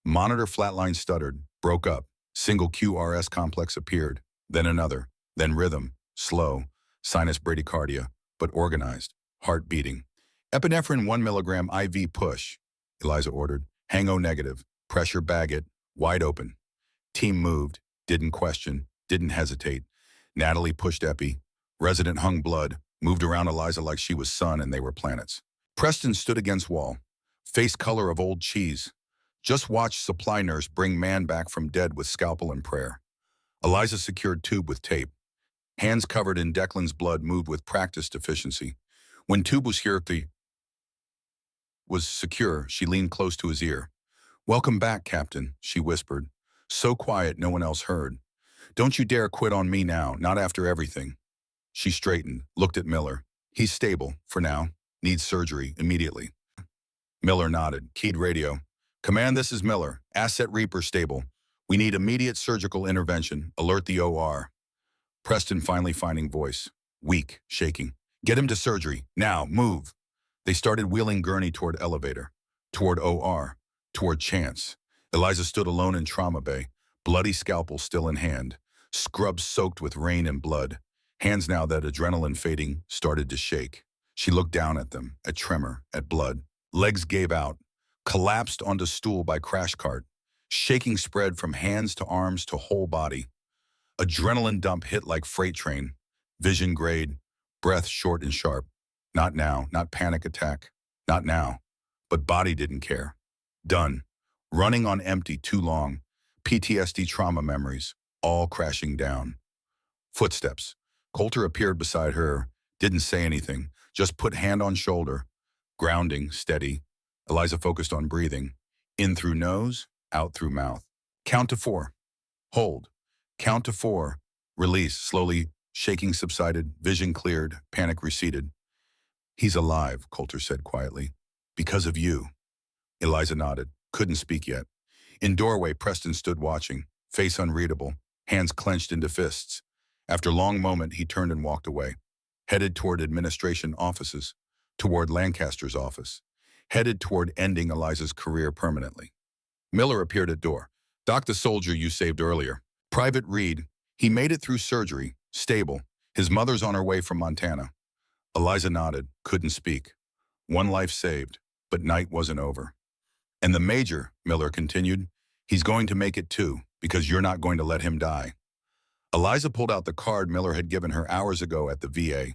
Monitor flatline stuttered, broke up. Single QRS complex appeared, then another, then rhythm, slow, sinus bradycardia, but organized, heart beating. Epinephrine 1 milligram IV push, Eliza ordered. Hang O negative, pressure bag it, wide open. Team moved, didn't question, didn't hesitate. Natalie pushed epi. Resident hung blood, moved around Eliza like she was sun and they were planets. Preston stood against wall, face color of old cheese. Just watched supply nurse bring man back from dead with scalpel and prayer. Eliza secured tube with tape. Hands covered in Declan's blood moved with practiced efficiency. When tube was secure, she leaned close to his ear. Welcome back, Captain, she whispered. So quiet no one else heard. Don't you dare quit on me now, not after everything. She straightened, looked at Miller. He's stable, for now. Needs surgery, immediately. Miller nodded, keyed radio. Command, this is Miller. Asset Reaper stable. We need immediate surgical intervention. Alert the OR. Preston finally finding voice. Weak, shaking. Get him to surgery. Now, move. They started wheeling Gurney toward elevator. Toward OR. Toward Chance. Eliza stood alone in trauma bay. Bloody scalpel still in hand. Scrubs soaked with rain and blood. Hands now that adrenaline fading started to shake. She looked down at them, at tremor, at blood. Legs gave out. Collapsed onto stool by crash cart. Shaking spread from hands to arms to whole body. Adrenaline dump hit like freight train. Vision grayed. Breath short and sharp. Not now, not panic attack. Not now. But body didn't care. Done. Running on empty too long. PTSD trauma memories. All crashing down. Footsteps. Coulter appeared beside her. Didn't say anything. Just put hand on shoulder. Grounding, steady. Eliza focused on breathing. In through nose, out through mouth. Count to 4. Hold. Count to 4. Release. Slowly, shaking subsided, vision cleared, panic receded. He's alive, Coulter said quietly. Because of you. Eliza nodded. Couldn't speak yet. In doorway, Preston stood watching, face unreadable, hands clenched into fists. After a long moment, he turned and walked away. Headed toward administration offices. Toward Lancaster's office. Headed toward ending Eliza's career permanently. Miller appeared at door. Doc, the soldier you saved earlier. Private Reed. He made it through surgery. Stable. His mother's on her way from Montana. Eliza nodded. Couldn't speak. One life saved. But night wasn't over. And the major, Miller continued, he's going to make it too, because you're not going to let him die. Eliza pulled out the card Miller had given her hours ago at the VA.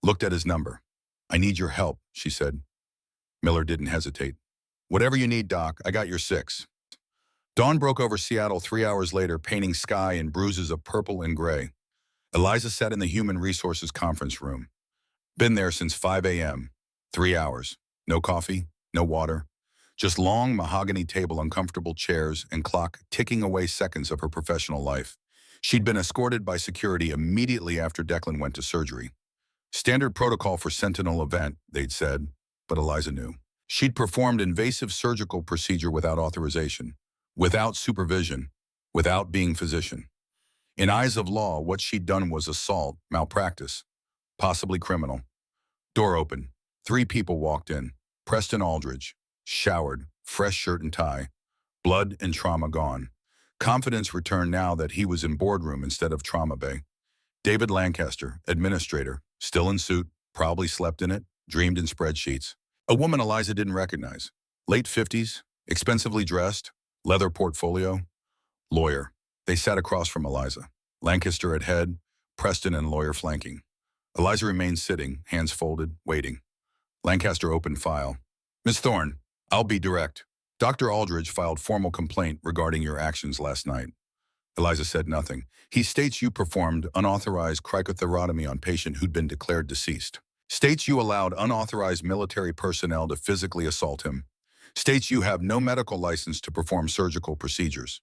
Looked at his number. I need your help, she said. Miller didn't hesitate. Whatever you need, Doc, I got your 6. Dawn broke over Seattle 3 hours later, painting sky in bruises of purple and gray. Eliza sat in the Human Resources conference room. Been there since 5 a.m. 3 hours. No coffee, no water. Just long mahogany table, uncomfortable chairs, and clock ticking away seconds of her professional life. She'd been escorted by security immediately after Declan went to surgery. Standard protocol for Sentinel event, they'd said, but Eliza knew. She'd performed invasive surgical procedure without authorization, without supervision, without being physician. In eyes of law, what she'd done was assault, malpractice, possibly criminal. Door open. 3 people walked in. Preston Aldridge, showered, fresh shirt and tie, blood and trauma gone. Confidence returned now that he was in boardroom instead of trauma bay. David Lancaster, administrator, still in suit, probably slept in it, dreamed in spreadsheets. A woman Eliza didn't recognize. Late 50s, expensively dressed, leather portfolio. Lawyer. They sat across from Eliza. Lancaster at head, Preston and lawyer flanking. Eliza remained sitting, hands folded, waiting. Lancaster opened file. Miss Thorne, I'll be direct. Dr. Aldridge filed formal complaint regarding your actions last night. Eliza said nothing. He states you performed unauthorized cricothyrotomy on patient who'd been declared deceased. States you allowed unauthorized military personnel to physically assault him. States you have no medical license to perform surgical procedures.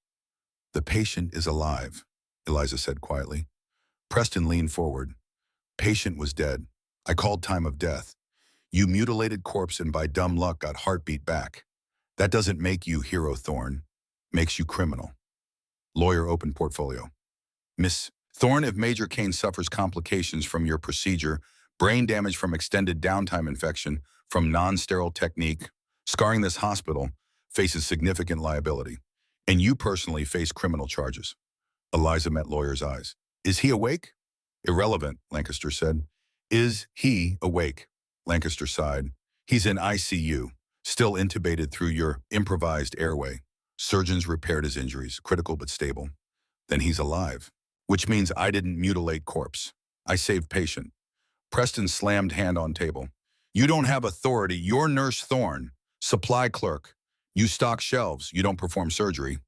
The patient is alive, Eliza said quietly. Preston leaned forward. Patient was dead. I called time of death. You mutilated corpse and by dumb luck got heartbeat back. That doesn't make you hero, Thorne. Makes you criminal. Lawyer opened portfolio. Miss Thorne, if Major Kane suffers complications from your procedure, brain damage from extended downtime infection, from non-sterile technique, scarring this hospital, faces significant liability. And you personally face criminal charges. Eliza met lawyer's eyes. Is he awake? Irrelevant, Lancaster said. Is he awake? Lancaster sighed. He's in ICU, still intubated through your improvised airway. Surgeons repaired his injuries, critical but stable. Then he's alive, which means I didn't mutilate corpse. I saved patient. Preston slammed hand on table. You don't have authority. You're Nurse Thorne, supply clerk. You stock shelves. You don't perform surgery.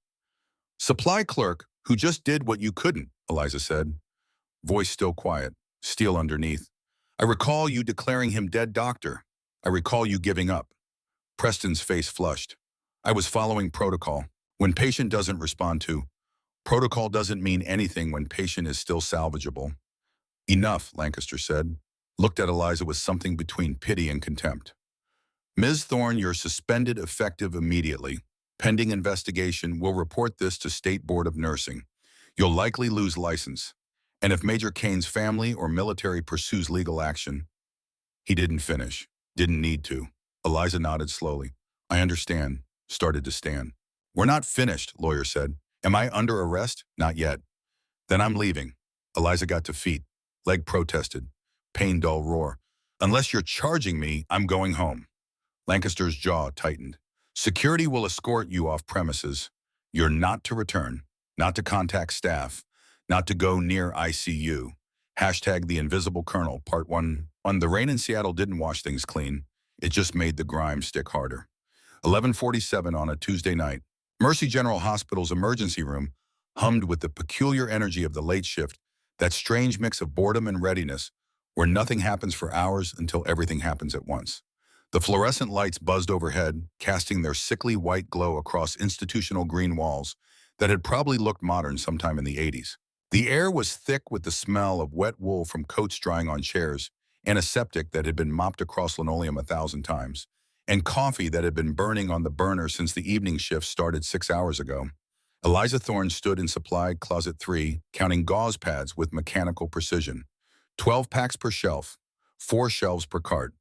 Supply clerk who just did what you couldn't, Eliza said. Voice still quiet, steel underneath. I recall you declaring him dead, doctor. I recall you giving up. Preston's face flushed. I was following protocol. When patient doesn't respond to, protocol doesn't mean anything when patient is still salvageable. Enough, Lancaster said. Looked at Eliza with something between pity and contempt. Ms. Thorne, you're suspended effective immediately. Pending investigation, we'll report this to State Board of Nursing. You'll likely lose license. And if Major Kane's family or military pursues legal action, he didn't finish. Didn't need to. Eliza nodded slowly. I understand. Started to stand. We're not finished, lawyer said. Am I under arrest? Not yet. Then I'm leaving. Eliza got to feet. Leg protested. Pain dull roar. Unless you're charging me, I'm going home. Lancaster's jaw tightened. Security will escort you off premises. You're not to return, not to contact staff, not to go near ICU. Hashtag the Invisible Colonel, Part 1. The rain in Seattle didn't wash things clean. It just made the grime stick harder. 11:47 on a Tuesday night. Mercy General Hospital's emergency room hummed with the peculiar energy of the late shift, that strange mix of boredom and readiness, where nothing happens for hours until everything happens at once. The fluorescent lights buzzed overhead, casting their sickly white glow across institutional green walls that had probably looked modern sometime in the 80s. The air was thick with the smell of wet wool from coats drying on chairs, antiseptic that had been mopped across linoleum 1,000 times, and coffee that had been burning on the burner since the evening shift started 6 hours ago. Eliza Thorne stood in supply closet 3, counting gauze pads with mechanical precision. 12 packs per shelf, 4 shelves per cart.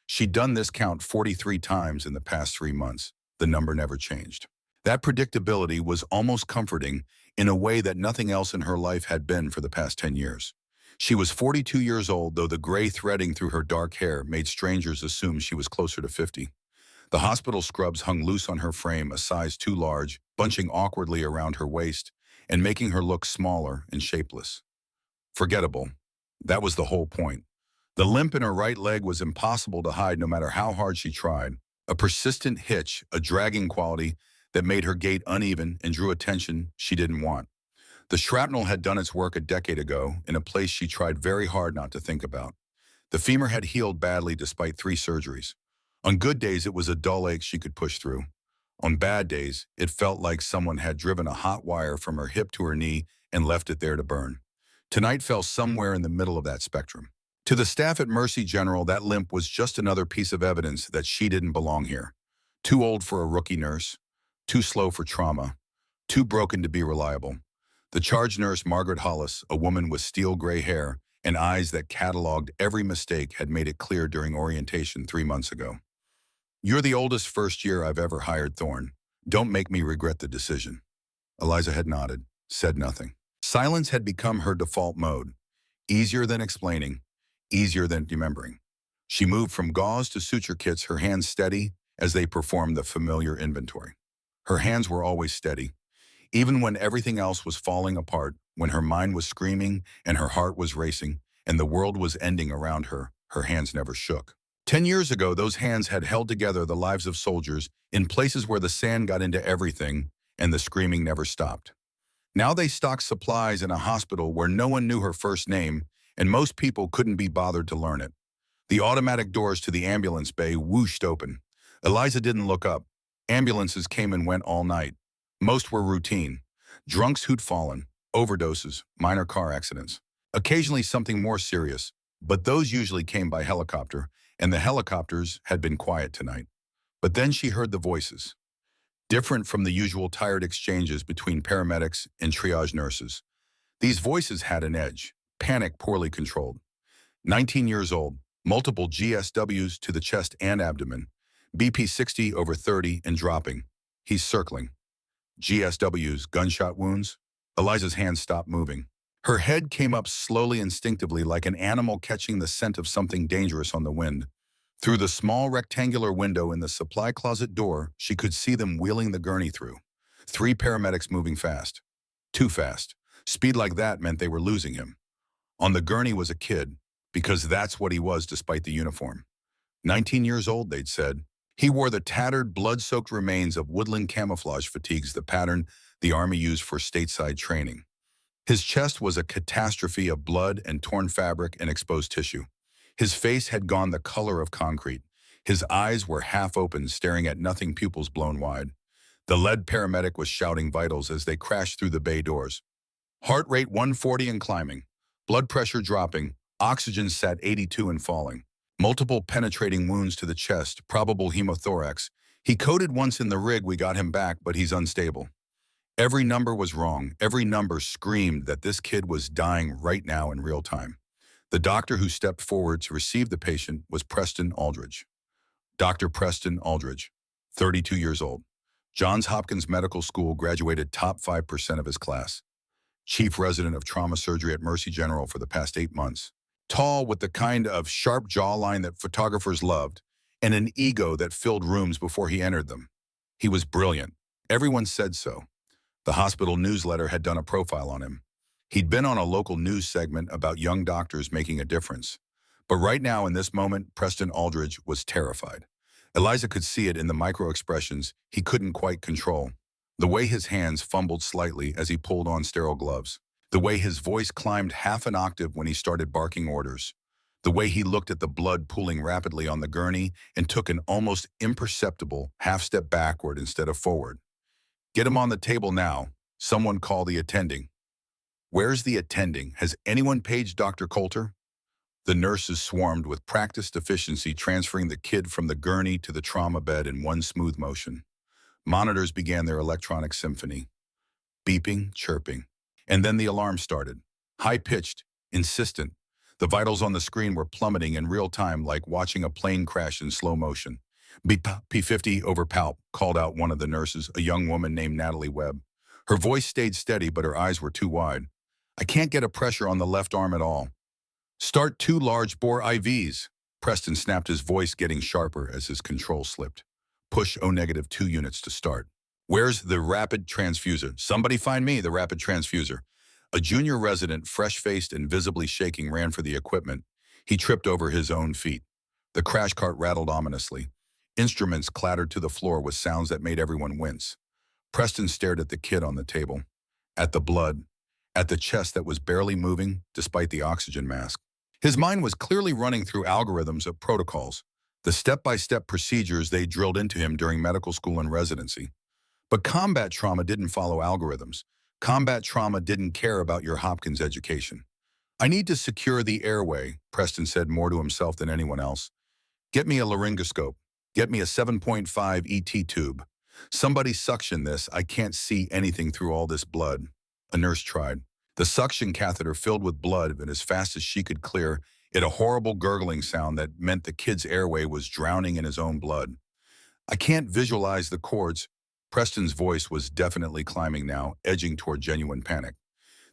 She'd done this count 43 times in the past 3 months. The number never changed. That predictability was almost comforting in a way that nothing else in her life had been for the past 10 years. She was 42 years old, though the gray threading through her dark hair made strangers assume she was closer to 50. The hospital scrubs hung loose on her frame, a size too large, bunching awkwardly around her waist and making her look smaller and shapeless. Forgettable. That was the whole point. The limp in her right leg was impossible to hide no matter how hard she tried. A persistent hitch, a dragging quality that made her gait uneven and drew attention she didn't want. The shrapnel had done its work a decade ago in a place she tried very hard not to think about. The femur had healed badly despite 3 surgeries. On good days, it was a dull ache she could push through. On bad days, it felt like someone had driven a hot wire from her hip to her knee and left it there to burn. Tonight fell somewhere in the middle of that spectrum. To the staff at Mercy General, that limp was just another piece of evidence that she didn't belong here. Too old for a rookie nurse, too slow for trauma, too broken to be reliable. The charge nurse, Margaret Hollis, a woman with steel gray hair and eyes that cataloged every mistake, had made it clear during orientation 3 months ago. You're the oldest first year I've ever hired, Thorne. Don't make me regret the decision. Eliza had nodded, said nothing. Silence had become her default mode. Easier than explaining, easier than remembering. She moved from gauze to suture kits, her hands steady as they performed the familiar inventory. Her hands were always steady, even when everything else was falling apart, when her mind was screaming and her heart was racing and the world was ending around her, her hands never shook. 10 years ago, those hands had held together the lives of soldiers in places where the sand got into everything and the screaming never stopped. Now they stocked supplies in a hospital where no one knew her first name and most people couldn't be bothered to learn it. The automatic doors to the ambulance bay whooshed open. Eliza didn't look up. Ambulances came and went all night. Most were routine. Drunks who'd fallen, overdoses, minor car accidents. Occasionally something more serious, but those usually came by helicopter, and the helicopters had been quiet tonight. But then she heard the voices, different from the usual tired exchanges between paramedics and triage nurses. These voices had an edge, panic poorly controlled. 19 years old, multiple GSWs to the chest and abdomen, BP 60 over 30 and dropping. He's circling. GSWs, gunshot wounds. Eliza's hands stopped moving. Her head came up slowly, instinctively, like an animal catching the scent of something dangerous on the wind. Through the small rectangular window in the supply closet door, she could see them wheeling the gurney through. 3 paramedics moving fast. Too fast. Speed like that meant they were losing him. On the gurney was a kid, because that's what he was despite the uniform. 19 years old, they'd said. He wore the tattered, blood-soaked remains of woodland camouflage fatigues, the pattern the Army used for stateside training. His chest was a catastrophe of blood and torn fabric and exposed tissue. His face had gone the color of concrete. His eyes were half open, staring at nothing, pupils blown wide. The lead paramedic was shouting vitals as they crashed through the bay doors. Heart rate 140 and climbing. Blood pressure dropping. Oxygen sat 82 and falling. Multiple penetrating wounds to the chest, probable hemothorax. He coded once in the rig, we got him back, but he's unstable. Every number was wrong. Every number screamed that this kid was dying right now in real time. The doctor who stepped forward to receive the patient was Preston Aldridge. Dr. Preston Aldridge, 32 years old. Johns Hopkins Medical School, graduated top 5% of his class. Chief resident of trauma surgery at Mercy General for the past 8 months. Tall, with the kind of sharp jawline that photographers loved, and an ego that filled rooms before he entered them. He was brilliant. Everyone said so. The hospital newsletter had done a profile on him. He'd been on a local news segment about young doctors making a difference. But right now, in this moment, Preston Aldridge was terrified. Eliza could see it in the micro-expressions he couldn't quite control. The way his hands fumbled slightly as he pulled on sterile gloves. The way his voice climbed half an octave when he started barking orders. The way he looked at the blood pooling rapidly on the gurney and took an almost imperceptible half-step backward instead of forward. Get him on the table now. Someone call the attending. Where's the attending? Has anyone paged Dr. Coulter? The nurses swarmed with practiced efficiency, transferring the kid from the gurney to the trauma bed in one smooth motion. Monitors began their electronic symphony. Beeping, chirping. And then the alarm started. High-pitched, insistent. The vitals on the screen were plummeting in real time, like watching a plane crash in slow motion. P50 over palp, called out one of the nurses, a young woman named Natalie Webb. Her voice stayed steady, but her eyes were too wide. I can't get a pressure on the left arm at all. Start 2 large bore IVs. Preston snapped, his voice getting sharper as his control slipped. Push O-2 units to start. Where's the rapid transfuser? Somebody find me the rapid transfuser. A junior resident, fresh-faced and visibly shaking, ran for the equipment. He tripped over his own feet. The crash cart rattled ominously. Instruments clattered to the floor with sounds that made everyone wince. Preston stared at the kid on the table, at the blood, at the chest that was barely moving despite the oxygen mask. His mind was clearly running through algorithms of protocols, the step-by-step procedures they drilled into him during medical school and residency. But combat trauma didn't follow algorithms. Combat trauma didn't care about your Hopkins education. I need to secure the airway, Preston said, more to himself than anyone else. Get me a laryngoscope. Get me a 7.5 ET tube. Somebody suction this. I can't see anything through all this blood. A nurse tried. The suction catheter filled with blood, and as fast as she could clear it, a horrible gurgling sound that meant the kid's airway was drowning in his own blood. I can't visualize the cords. Preston's voice was definitely climbing now, edging toward genuine panic.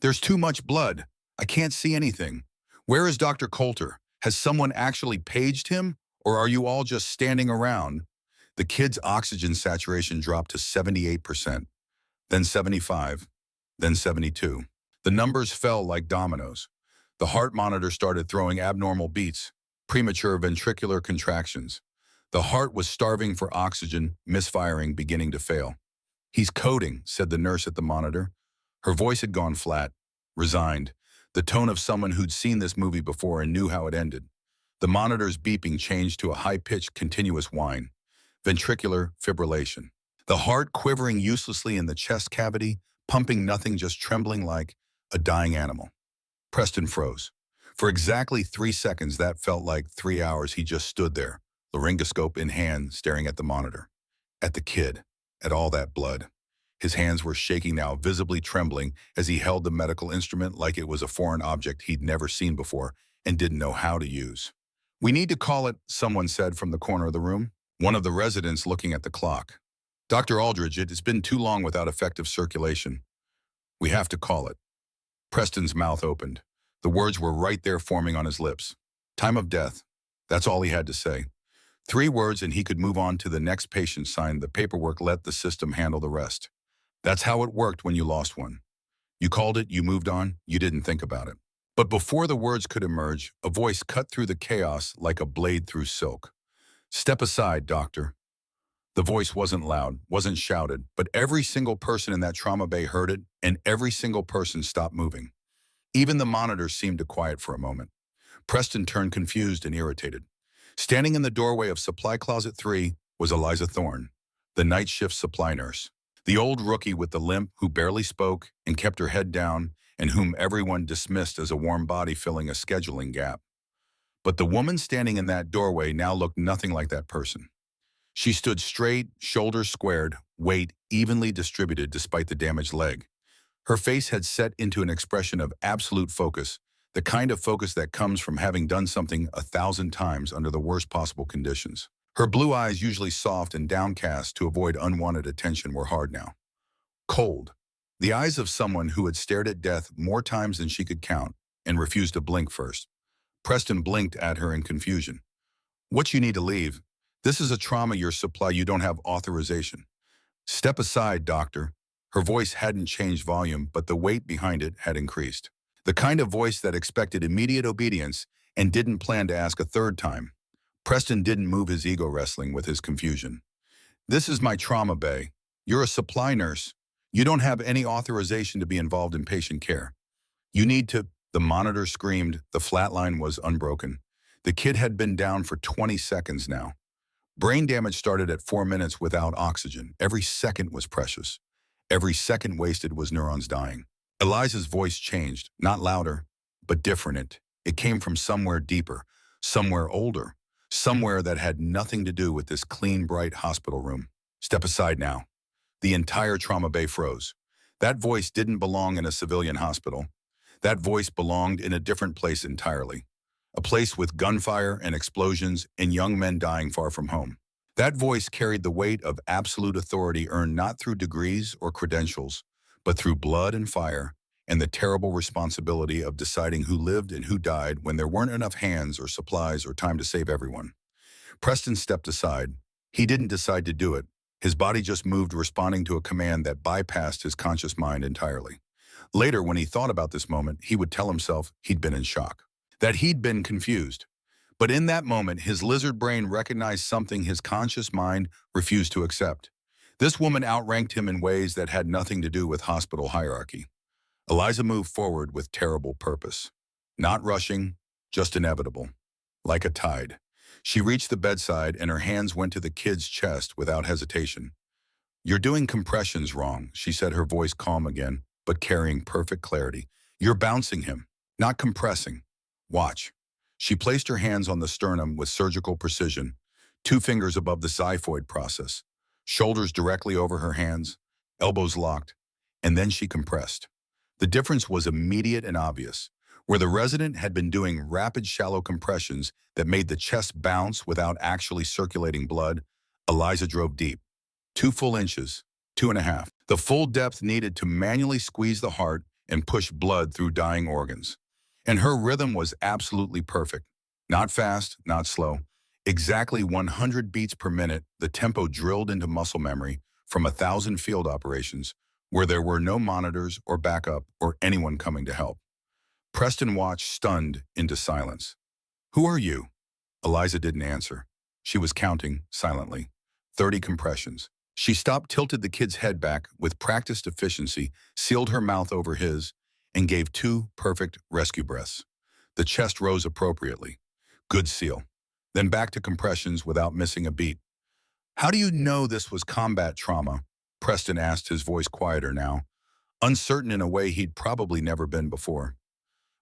There's too much blood. I can't see anything. Where is Dr. Coulter? Has someone actually paged him? Or are you all just standing around? The kid's oxygen saturation dropped to 78%, then 75, then 72. The numbers fell like dominoes. The heart monitor started throwing abnormal beats, premature ventricular contractions. The heart was starving for oxygen, misfiring, beginning to fail. He's coding, said the nurse at the monitor. Her voice had gone flat, resigned, the tone of someone who'd seen this movie before and knew how it ended. The monitor's beeping changed to a high-pitched, continuous whine. Ventricular fibrillation. The heart quivering uselessly in the chest cavity, pumping nothing, just trembling like a dying animal. Preston froze. For exactly 3 seconds, that felt like 3 hours. He just stood there, laryngoscope in hand, staring at the monitor, at the kid, at all that blood. His hands were shaking now, visibly trembling as he held the medical instrument like it was a foreign object he'd never seen before and didn't know how to use. "We need to call it," someone said from the corner of the room, one of the residents looking at the clock. "Dr. Aldridge, it's been too long without effective circulation. We have to call it." Preston's mouth opened. The words were right there forming on his lips. "Time of death." That's all he had to say. 3 words and he could move on to the next patient, sign the paperwork, let the system handle the rest. That's how it worked when you lost one. You called it, you moved on, you didn't think about it. But before the words could emerge, a voice cut through the chaos like a blade through silk. "Step aside, doctor." The voice wasn't loud, wasn't shouted, but every single person in that trauma bay heard it, and every single person stopped moving. Even the monitors seemed to quiet for a moment. Preston turned confused and irritated. Standing in the doorway of Supply Closet 3 was Eliza Thorne, the night shift supply nurse. The old rookie with the limp who barely spoke and kept her head down and whom everyone dismissed as a warm body filling a scheduling gap. But the woman standing in that doorway now looked nothing like that person. She stood straight, shoulders squared, weight evenly distributed despite the damaged leg. Her face had set into an expression of absolute focus, the kind of focus that comes from having done something 1,000 times under the worst possible conditions. Her blue eyes, usually soft and downcast to avoid unwanted attention, were hard now. Cold. The eyes of someone who had stared at death more times than she could count and refused to blink first. Preston blinked at her in confusion. "What, you need to leave? This is a trauma your supply, you don't have authorization." "Step aside, doctor." Her voice hadn't changed volume, but the weight behind it had increased. The kind of voice that expected immediate obedience and didn't plan to ask a third time. Preston didn't move, his ego wrestling with his confusion. "This is my trauma bay. You're a supply nurse. You don't have any authorization to be involved in patient care. You need to—" The monitor screamed. The flatline was unbroken. The kid had been down for 20 seconds now. Brain damage started at 4 minutes without oxygen. Every second was precious. Every second wasted was neurons dying. Eliza's voice changed, not louder, but different. It came from somewhere deeper, somewhere older, somewhere that had nothing to do with this clean, bright hospital room. "Step aside now." The entire trauma bay froze. That voice didn't belong in a civilian hospital. That voice belonged in a different place entirely. A place with gunfire and explosions and young men dying far from home. That voice carried the weight of absolute authority earned not through degrees or credentials, but through blood and fire, and the terrible responsibility of deciding who lived and who died when there weren't enough hands or supplies or time to save everyone. Preston stepped aside. He didn't decide to do it. His body just moved, responding to a command that bypassed his conscious mind entirely. Later, when he thought about this moment, he would tell himself he'd been in shock, that he'd been confused. But in that moment, his lizard brain recognized something his conscious mind refused to accept. This woman outranked him in ways that had nothing to do with hospital hierarchy. Eliza moved forward with terrible purpose. Not rushing, just inevitable. Like a tide. She reached the bedside and her hands went to the kid's chest without hesitation. "You're doing compressions wrong," she said, her voice calm again, but carrying perfect clarity. "You're bouncing him, not compressing. Watch." She placed her hands on the sternum with surgical precision, 2 fingers above the xiphoid process, shoulders directly over her hands, elbows locked, and then she compressed. The difference was immediate and obvious. Where the resident had been doing rapid, shallow compressions that made the chest bounce without actually circulating blood, Eliza drove deep. 2 full inches, 2.5. The full depth needed to manually squeeze the heart and push blood through dying organs. And her rhythm was absolutely perfect. Not fast, not slow. Exactly 100 beats per minute, the tempo drilled into muscle memory from 1,000 field operations where there were no monitors or backup or anyone coming to help. Preston watched, stunned into silence. "Who are you?" Eliza didn't answer. She was counting, silently. 30 compressions. She stopped, tilted the kid's head back with practiced efficiency, sealed her mouth over his, and gave 2 perfect rescue breaths. The chest rose appropriately. Good seal. Then back to compressions without missing a beat. "How do you know this was combat trauma?" Preston asked, his voice quieter now. uncertain in a way he'd probably never been before.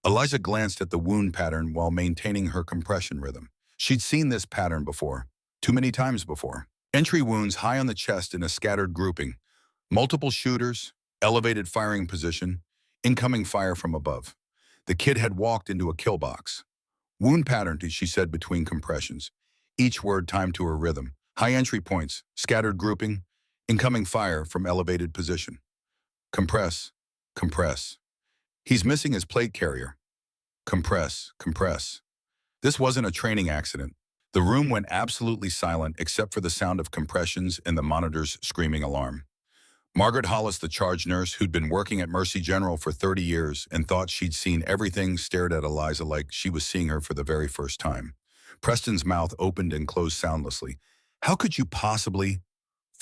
Eliza glanced at the wound pattern while maintaining her compression rhythm. She'd seen this pattern before, too many times before. Entry wounds high on the chest in a scattered grouping, multiple shooters, elevated firing position, incoming fire from above. The kid had walked into a kill box. Wound pattern, she said between compressions. Each word timed to her rhythm. High entry points, scattered grouping, incoming fire from elevated position. Compress, compress. He's missing his plate carrier. Compress, compress. This wasn't a training accident. The room went absolutely silent except for the sound of compressions and the monitor's screaming alarm. Margaret Hollis, the charge nurse who'd been working at Mercy General for 30 years and thought she'd seen everything, stared at Eliza like she was seeing her for the very first time. Preston's mouth opened and closed soundlessly. How could you possibly—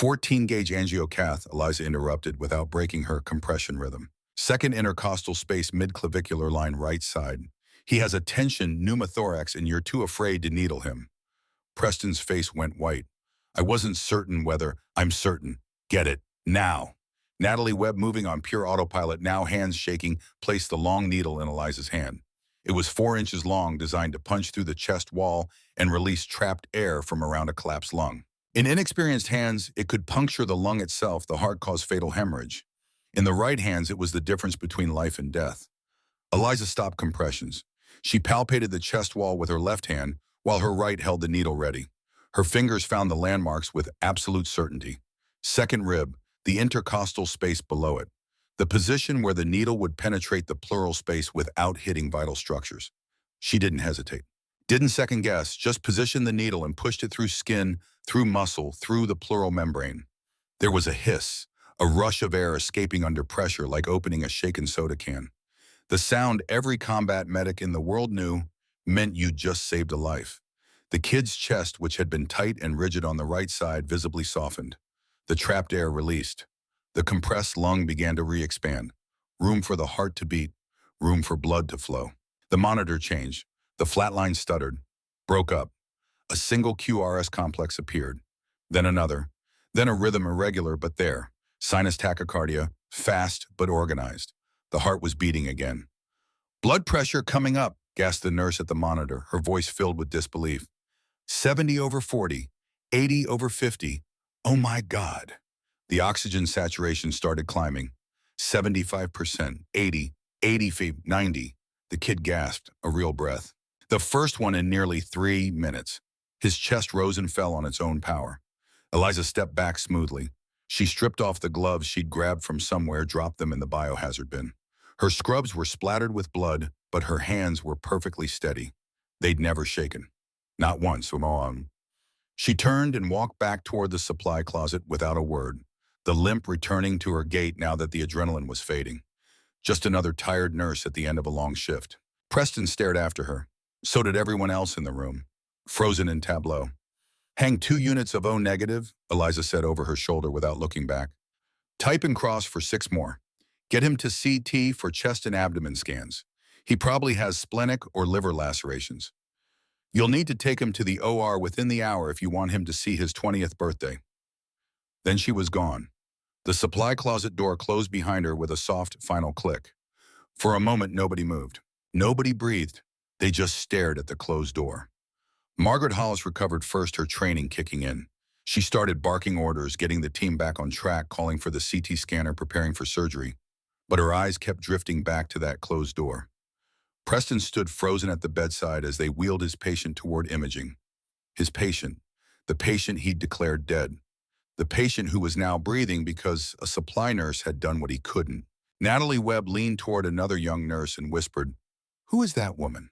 14-gauge angiocath, Eliza interrupted without breaking her compression rhythm. Second intercostal space mid-clavicular line right side. He has a tension pneumothorax and you're too afraid to needle him. Preston's face went white. I wasn't certain whether— I'm certain. Get it. Now. Natalie Webb, moving on pure autopilot, now hands shaking, placed the long needle in Eliza's hand. It was 4 inches long, designed to punch through the chest wall and release trapped air from around a collapsed lung. In inexperienced hands, it could puncture the lung itself, the heart caused fatal hemorrhage. In the right hands, it was the difference between life and death. Eliza stopped compressions. She palpated the chest wall with her left hand, while her right held the needle ready. Her fingers found the landmarks with absolute certainty. Second rib, the intercostal space below it, the position where the needle would penetrate the pleural space without hitting vital structures. She didn't hesitate. Didn't second guess, just positioned the needle and pushed it through skin, through muscle, through the pleural membrane. There was a hiss, a rush of air escaping under pressure like opening a shaken soda can. The sound every combat medic in the world knew meant you'd just saved a life. The kid's chest, which had been tight and rigid on the right side, visibly softened. The trapped air released. The compressed lung began to re-expand. Room for the heart to beat, room for blood to flow. The monitor changed. The flatline stuttered, broke up. A single QRS complex appeared. Then another. Then a rhythm irregular but there. Sinus tachycardia, fast but organized. The heart was beating again. Blood pressure coming up, gasped the nurse at the monitor, her voice filled with disbelief. 70/40, 80/50. Oh my God. The oxygen saturation started climbing. 75%, 80, 80, 90. The kid gasped, a real breath. The first one in nearly 3 minutes. His chest rose and fell on its own power. Eliza stepped back smoothly. She stripped off the gloves she'd grabbed from somewhere, dropped them in the biohazard bin. Her scrubs were splattered with blood, but her hands were perfectly steady. They'd never shaken. Not once. She turned and walked back toward the supply closet without a word, the limp returning to her gait now that the adrenaline was fading. Just another tired nurse at the end of a long shift. Preston stared after her. So did everyone else in the room, frozen in tableau. Hang 2 units of O negative, Eliza said over her shoulder without looking back. Type and cross for 6 more. Get him to CT for chest and abdomen scans. He probably has splenic or liver lacerations. You'll need to take him to the OR within the hour if you want him to see his 20th birthday. Then she was gone. The supply closet door closed behind her with a soft final click. For a moment, nobody moved. Nobody breathed. They just stared at the closed door. Margaret Hollis recovered first, her training kicking in. She started barking orders, getting the team back on track, calling for the CT scanner, preparing for surgery. But her eyes kept drifting back to that closed door. Preston stood frozen at the bedside as they wheeled his patient toward imaging. His patient, the patient he'd declared dead. The patient who was now breathing because a supply nurse had done what he couldn't. Natalie Webb leaned toward another young nurse and whispered, "Who is that woman?"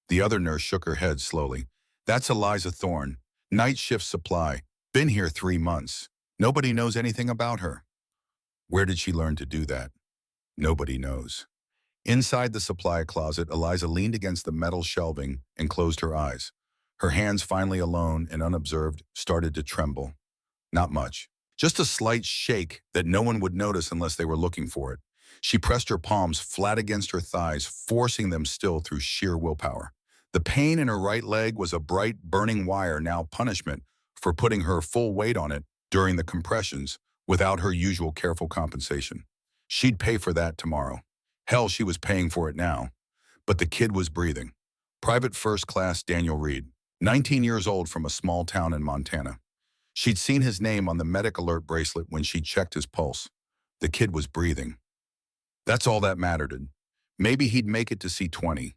The other nurse shook her head slowly. "That's Eliza Thorne, night shift supply. Been here 3 months. Nobody knows anything about her." Where did she learn to do that? Nobody knows. Inside the supply closet, Eliza leaned against the metal shelving and closed her eyes. Her hands, finally alone and unobserved, started to tremble. Not much. Just a slight shake that no one would notice unless they were looking for it. She pressed her palms flat against her thighs, forcing them still through sheer willpower. The pain in her right leg was a bright, burning wire, now punishment for putting her full weight on it during the compressions without her usual careful compensation. She'd pay for that tomorrow. Hell, she was paying for it now. But the kid was breathing. Private First Class Daniel Reed, 19 years old from a small town in Montana. She'd seen his name on the medic alert bracelet when she checked his pulse. The kid was breathing. That's all that mattered. Maybe he'd make it to C20.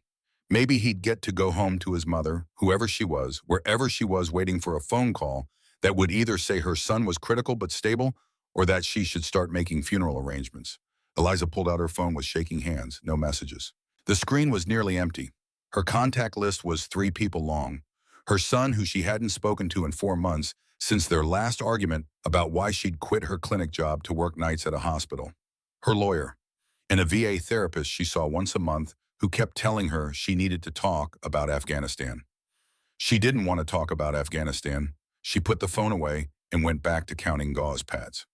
Maybe he'd get to go home to his mother, whoever she was, wherever she was, waiting for a phone call that would either say her son was critical but stable or that she should start making funeral arrangements. Eliza pulled out her phone with shaking hands, no messages. The screen was nearly empty. Her contact list was 3 people long. Her son, who she hadn't spoken to in 4 months since their last argument about why she'd quit her clinic job to work nights at a hospital. Her lawyer, and a VA therapist she saw once a month who kept telling her she needed to talk about Afghanistan. She didn't want to talk about Afghanistan. She put the phone away and went back to counting gauze pads.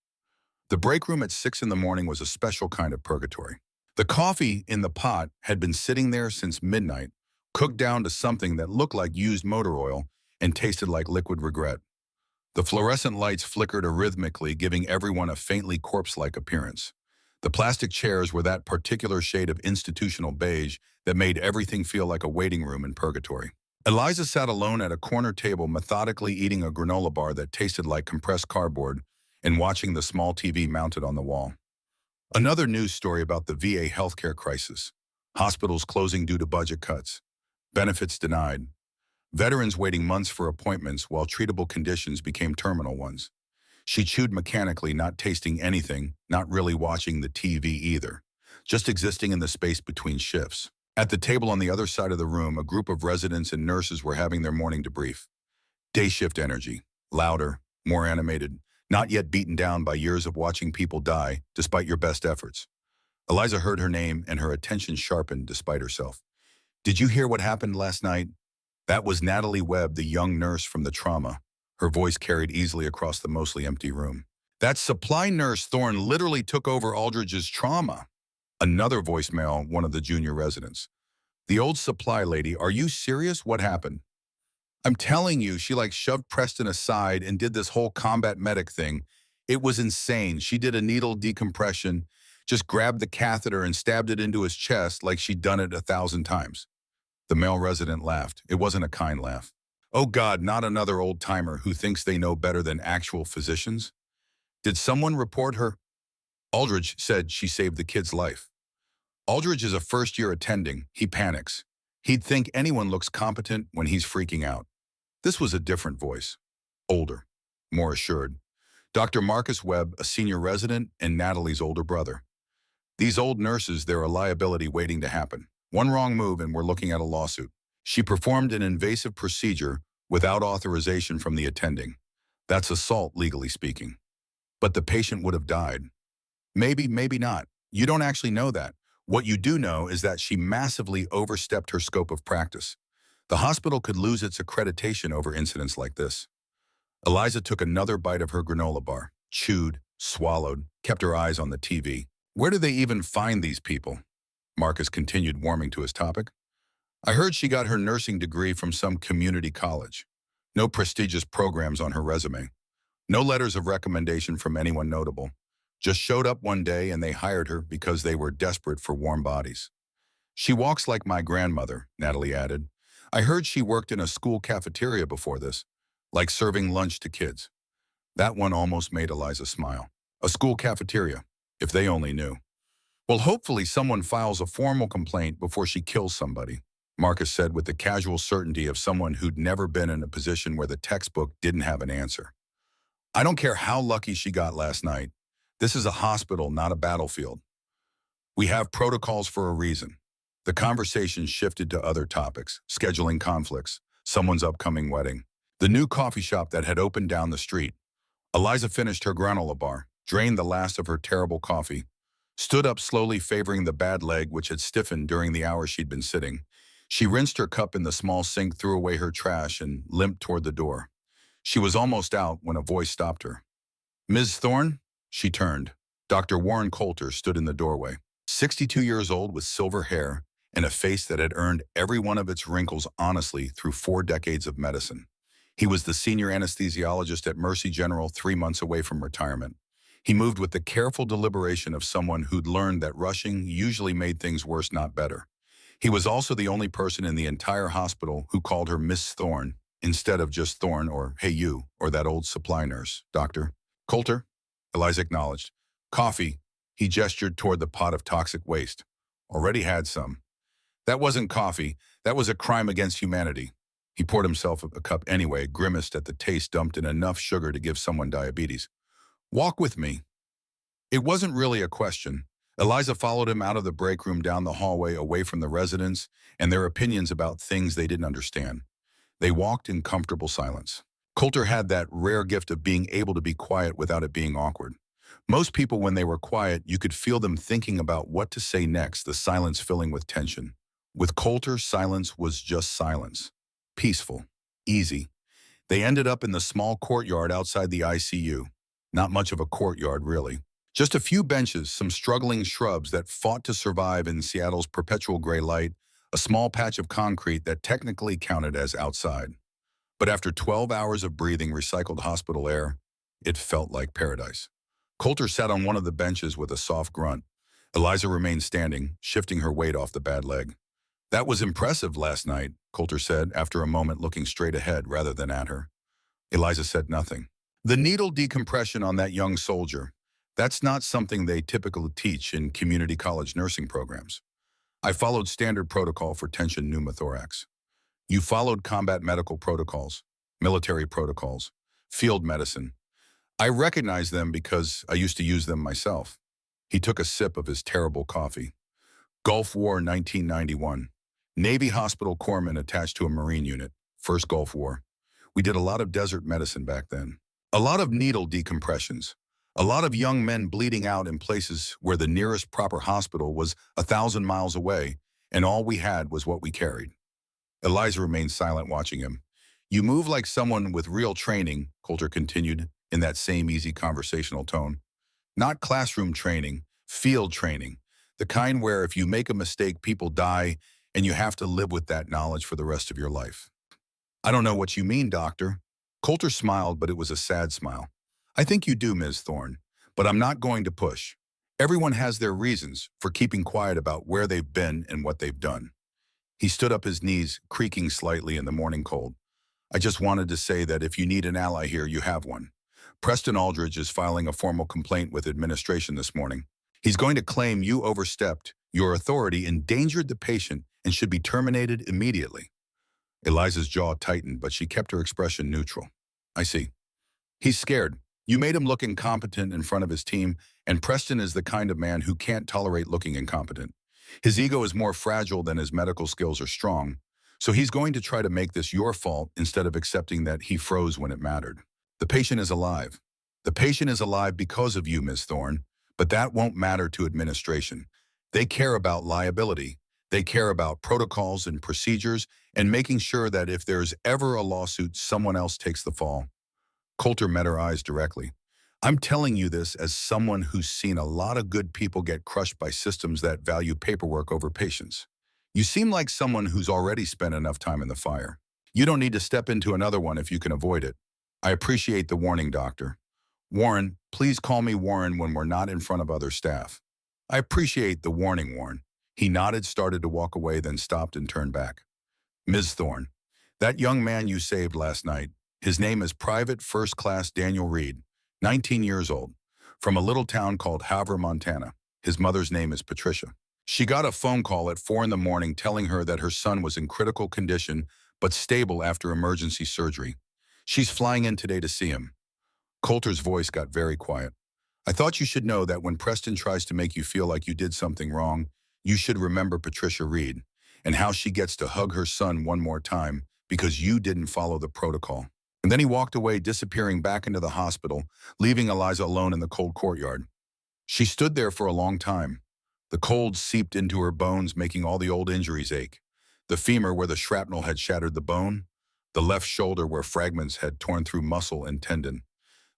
The break room at 6 in the morning was a special kind of purgatory. The coffee in the pot had been sitting there since midnight, cooked down to something that looked like used motor oil and tasted like liquid regret. The fluorescent lights flickered arrhythmically, giving everyone a faintly corpse-like appearance. The plastic chairs were that particular shade of institutional beige that made everything feel like a waiting room in purgatory. Eliza sat alone at a corner table, methodically eating a granola bar that tasted like compressed cardboard and watching the small TV mounted on the wall. Another news story about the VA healthcare crisis. Hospitals closing due to budget cuts. Benefits denied. Veterans waiting months for appointments while treatable conditions became terminal ones. She chewed mechanically, not tasting anything, not really watching the TV either, just existing in the space between shifts. At the table on the other side of the room, a group of residents and nurses were having their morning debrief. Day shift energy, louder, more animated, not yet beaten down by years of watching people die despite your best efforts. Eliza heard her name and her attention sharpened despite herself. Did you hear what happened last night? That was Natalie Webb, the young nurse from the trauma. Her voice carried easily across the mostly empty room. That supply nurse Thorne literally took over Aldridge's trauma. Another voicemail, one of the junior residents. The old supply lady, are you serious? What happened? I'm telling you, she shoved Preston aside and did this whole combat medic thing. It was insane. She did a needle decompression, just grabbed the catheter and stabbed it into his chest like she'd done it 1,000 times. The male resident laughed. It wasn't a kind laugh. Oh God, not another old-timer who thinks they know better than actual physicians. Did someone report her? Aldridge said she saved the kid's life. Aldridge is a first-year attending. He panics. He'd think anyone looks competent when he's freaking out. This was a different voice. Older, more assured. Dr. Marcus Webb, a senior resident, and Natalie's older brother. These old nurses, they're a liability waiting to happen. One wrong move and we're looking at a lawsuit. She performed an invasive procedure without authorization from the attending. That's assault, legally speaking. But the patient would have died. Maybe, maybe not. You don't actually know that. What you do know is that she massively overstepped her scope of practice. The hospital could lose its accreditation over incidents like this. Eliza took another bite of her granola bar, chewed, swallowed, kept her eyes on the TV. Where do they even find these people? Marcus continued, warming to his topic. I heard she got her nursing degree from some community college. No prestigious programs on her resume. No letters of recommendation from anyone notable. Just showed up one day and they hired her because they were desperate for warm bodies. She walks like my grandmother, Natalie added. I heard she worked in a school cafeteria before this, like serving lunch to kids. That one almost made Eliza smile. A school cafeteria, if they only knew. Well, hopefully someone files a formal complaint before she kills somebody, Marcus said with the casual certainty of someone who'd never been in a position where the textbook didn't have an answer. I don't care how lucky she got last night. This is a hospital, not a battlefield. We have protocols for a reason. The conversation shifted to other topics, scheduling conflicts, someone's upcoming wedding, the new coffee shop that had opened down the street. Eliza finished her granola bar, drained the last of her terrible coffee, stood up slowly, favoring the bad leg which had stiffened during the hour she'd been sitting. She rinsed her cup in the small sink, threw away her trash, and limped toward the door. She was almost out when a voice stopped her. Ms. Thorne? She turned. Dr. Warren Coulter stood in the doorway, 62 years old with silver hair and a face that had earned every one of its wrinkles honestly through 4 decades of medicine. He was the senior anesthesiologist at Mercy General, 3 months away from retirement. He moved with the careful deliberation of someone who'd learned that rushing usually made things worse, not better. He was also the only person in the entire hospital who called her Miss Thorne instead of just Thorne or hey you or that old supply nurse, doctor. Coulter? Eliza acknowledged. Coffee. He gestured toward the pot of toxic waste. Already had some. That wasn't coffee. That was a crime against humanity. He poured himself a cup anyway, grimaced at the taste dumped in enough sugar to give someone diabetes. Walk with me. It wasn't really a question. Eliza followed him out of the break room down the hallway away from the residents and their opinions about things they didn't understand. They walked in comfortable silence. Coulter had that rare gift of being able to be quiet without it being awkward. Most people, when they were quiet, you could feel them thinking about what to say next, the silence filling with tension. With Coulter, silence was just silence. Peaceful. Easy. They ended up in the small courtyard outside the ICU. Not much of a courtyard, really. Just a few benches, some struggling shrubs that fought to survive in Seattle's perpetual gray light, a small patch of concrete that technically counted as outside. But after 12 hours of breathing recycled hospital air, it felt like paradise. Coulter sat on one of the benches with a soft grunt. Eliza remained standing, shifting her weight off the bad leg. That was impressive last night, Coulter said, after a moment looking straight ahead rather than at her. Eliza said nothing. The needle decompression on that young soldier, that's not something they typically teach in community college nursing programs. I followed standard protocol for tension pneumothorax. You followed combat medical protocols, military protocols, field medicine. I recognize them because I used to use them myself. He took a sip of his terrible coffee. Gulf War 1991. Navy hospital corpsman attached to a Marine unit. First Gulf War. We did a lot of desert medicine back then. A lot of needle decompressions. A lot of young men bleeding out in places where the nearest proper hospital was 1,000 miles away, and all we had was what we carried. Eliza remained silent, watching him. You move like someone with real training, Coulter continued in that same easy conversational tone. Not classroom training, field training. The kind where if you make a mistake, people die, and you have to live with that knowledge for the rest of your life. I don't know what you mean, doctor. Coulter smiled, but it was a sad smile. I think you do, Ms. Thorne, but I'm not going to push. Everyone has their reasons for keeping quiet about where they've been and what they've done. He stood up, his knees creaking slightly in the morning cold. I just wanted to say that if you need an ally here, you have one. Preston Aldridge is filing a formal complaint with administration this morning. He's going to claim you overstepped your authority, endangered the patient, and should be terminated immediately. Eliza's jaw tightened, but she kept her expression neutral. I see. He's scared. You made him look incompetent in front of his team, and Preston is the kind of man who can't tolerate looking incompetent. His ego is more fragile than his medical skills are strong, so he's going to try to make this your fault instead of accepting that he froze when it mattered. The patient is alive. The patient is alive because of you, Ms. Thorne, but that won't matter to administration. They care about liability. They care about protocols and procedures and making sure that if there's ever a lawsuit, someone else takes the fall. Coulter met her eyes directly. I'm telling you this as someone who's seen a lot of good people get crushed by systems that value paperwork over patients. You seem like someone who's already spent enough time in the fire. You don't need to step into another one if you can avoid it. I appreciate the warning, doctor. Warren, please call me Warren when we're not in front of other staff. I appreciate the warning, Warren. He nodded, started to walk away, then stopped and turned back. Ms. Thorne, that young man you saved last night, his name is Private First Class Daniel Reed, 19 years old, from a little town called Havre, Montana. His mother's name is Patricia. She got a phone call at 4 in the morning telling her that her son was in critical condition but stable after emergency surgery. She's flying in today to see him. Coulter's voice got very quiet. I thought you should know that when Preston tries to make you feel like you did something wrong, you should remember Patricia Reed and how she gets to hug her son one more time because you didn't follow the protocol. And then he walked away, disappearing back into the hospital, leaving Eliza alone in the cold courtyard. She stood there for a long time. The cold seeped into her bones, making all the old injuries ache. The femur where the shrapnel had shattered the bone, the left shoulder where fragments had torn through muscle and tendon,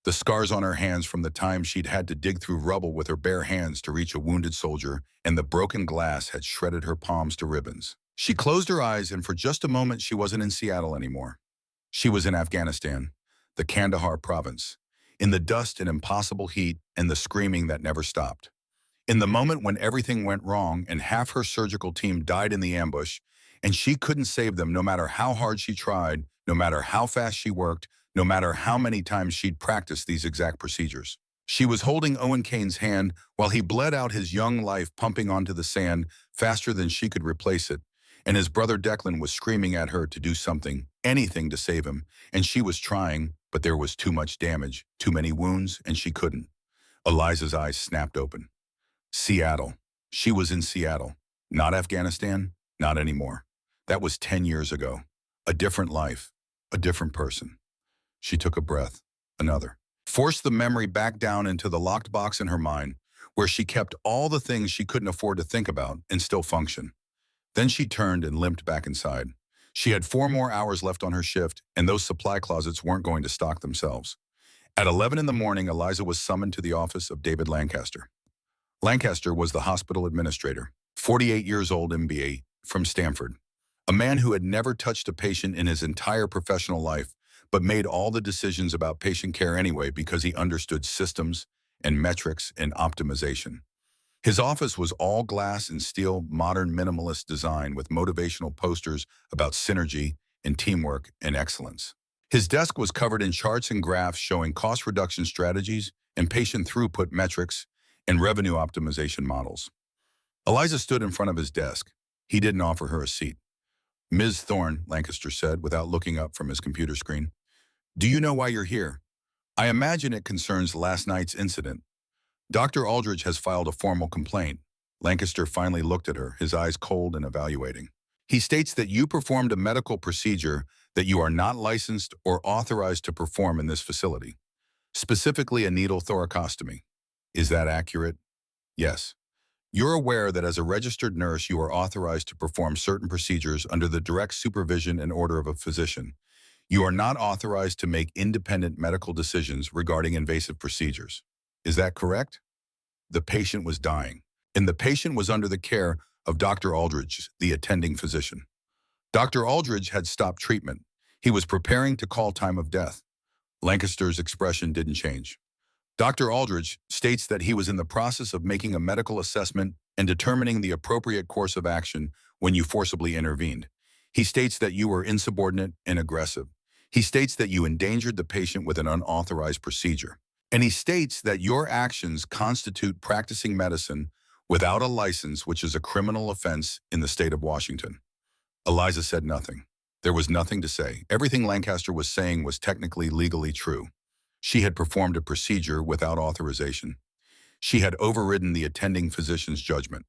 the scars on her hands from the time she'd had to dig through rubble with her bare hands to reach a wounded soldier, and the broken glass had shredded her palms to ribbons. She closed her eyes, and for just a moment she wasn't in Seattle anymore. She was in Afghanistan, the Kandahar province, in the dust and impossible heat and the screaming that never stopped. In the moment when everything went wrong and half her surgical team died in the ambush, and she couldn't save them no matter how hard she tried, no matter how fast she worked, no matter how many times she'd practiced these exact procedures. She was holding Owen Kane's hand while he bled out his young life, pumping onto the sand faster than she could replace it, and his brother Declan was screaming at her to do something, anything to save him, and she was trying, but there was too much damage, too many wounds, and she couldn't. Eliza's eyes snapped open. Seattle. She was in Seattle. Not Afghanistan, not anymore. That was 10 years ago. A different life, a different person. She took a breath, another. Forced the memory back down into the locked box in her mind, where she kept all the things she couldn't afford to think about and still function. Then she turned and limped back inside. She had 4 more hours left on her shift, and those supply closets weren't going to stock themselves. At 11 in the morning, Eliza was summoned to the office of David Lancaster. Lancaster was the hospital administrator, 48 years old MBA, from Stanford. A man who had never touched a patient in his entire professional life, but made all the decisions about patient care anyway because he understood systems and metrics and optimization. His office was all glass and steel, modern minimalist design with motivational posters about synergy and teamwork and excellence. His desk was covered in charts and graphs showing cost reduction strategies and patient throughput metrics and revenue optimization models. Eliza stood in front of his desk. He didn't offer her a seat. "Ms. Thorne," Lancaster said without looking up from his computer screen, "do you know why you're here? I imagine it concerns last night's incident. Dr. Aldridge has filed a formal complaint." Lancaster finally looked at her, his eyes cold and evaluating. "He states that you performed a medical procedure that you are not licensed or authorized to perform in this facility, specifically a needle thoracostomy. Is that accurate?" "Yes. You're aware that as a registered nurse, you are authorized to perform certain procedures under the direct supervision and order of a physician. You are not authorized to make independent medical decisions regarding invasive procedures. Is that correct?" The patient was dying, and the patient was under the care of Dr. Aldridge, the attending physician. Dr. Aldridge had stopped treatment. He was preparing to call time of death. Lancaster's expression didn't change. "Dr. Aldridge states that he was in the process of making a medical assessment and determining the appropriate course of action when you forcibly intervened. He states that you were insubordinate and aggressive. He states that you endangered the patient with an unauthorized procedure. And he states that your actions constitute practicing medicine without a license, which is a criminal offense in the state of Washington." Eliza said nothing. There was nothing to say. Everything Lancaster was saying was technically legally true. She had performed a procedure without authorization. She had overridden the attending physician's judgment.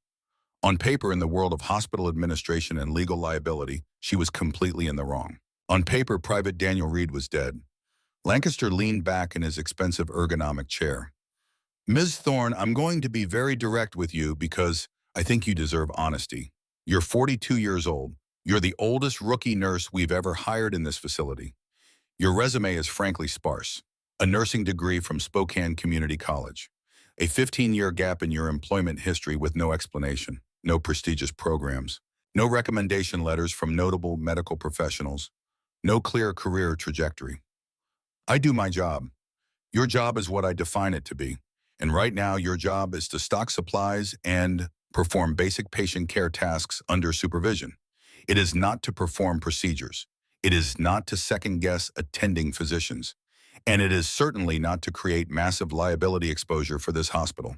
On paper, in the world of hospital administration and legal liability, she was completely in the wrong. On paper, Private Daniel Reed was dead. Lancaster leaned back in his expensive ergonomic chair. "Ms. Thorne, I'm going to be very direct with you because I think you deserve honesty. You're 42 years old. You're the oldest rookie nurse we've ever hired in this facility. Your resume is frankly sparse. A nursing degree from Spokane Community College. A 15-year gap in your employment history with no explanation, no prestigious programs, no recommendation letters from notable medical professionals, no clear career trajectory. I do my job. Your job is what I define it to be. And right now, your job is to stock supplies and perform basic patient care tasks under supervision. It is not to perform procedures. It is not to second-guess attending physicians. And it is certainly not to create massive liability exposure for this hospital."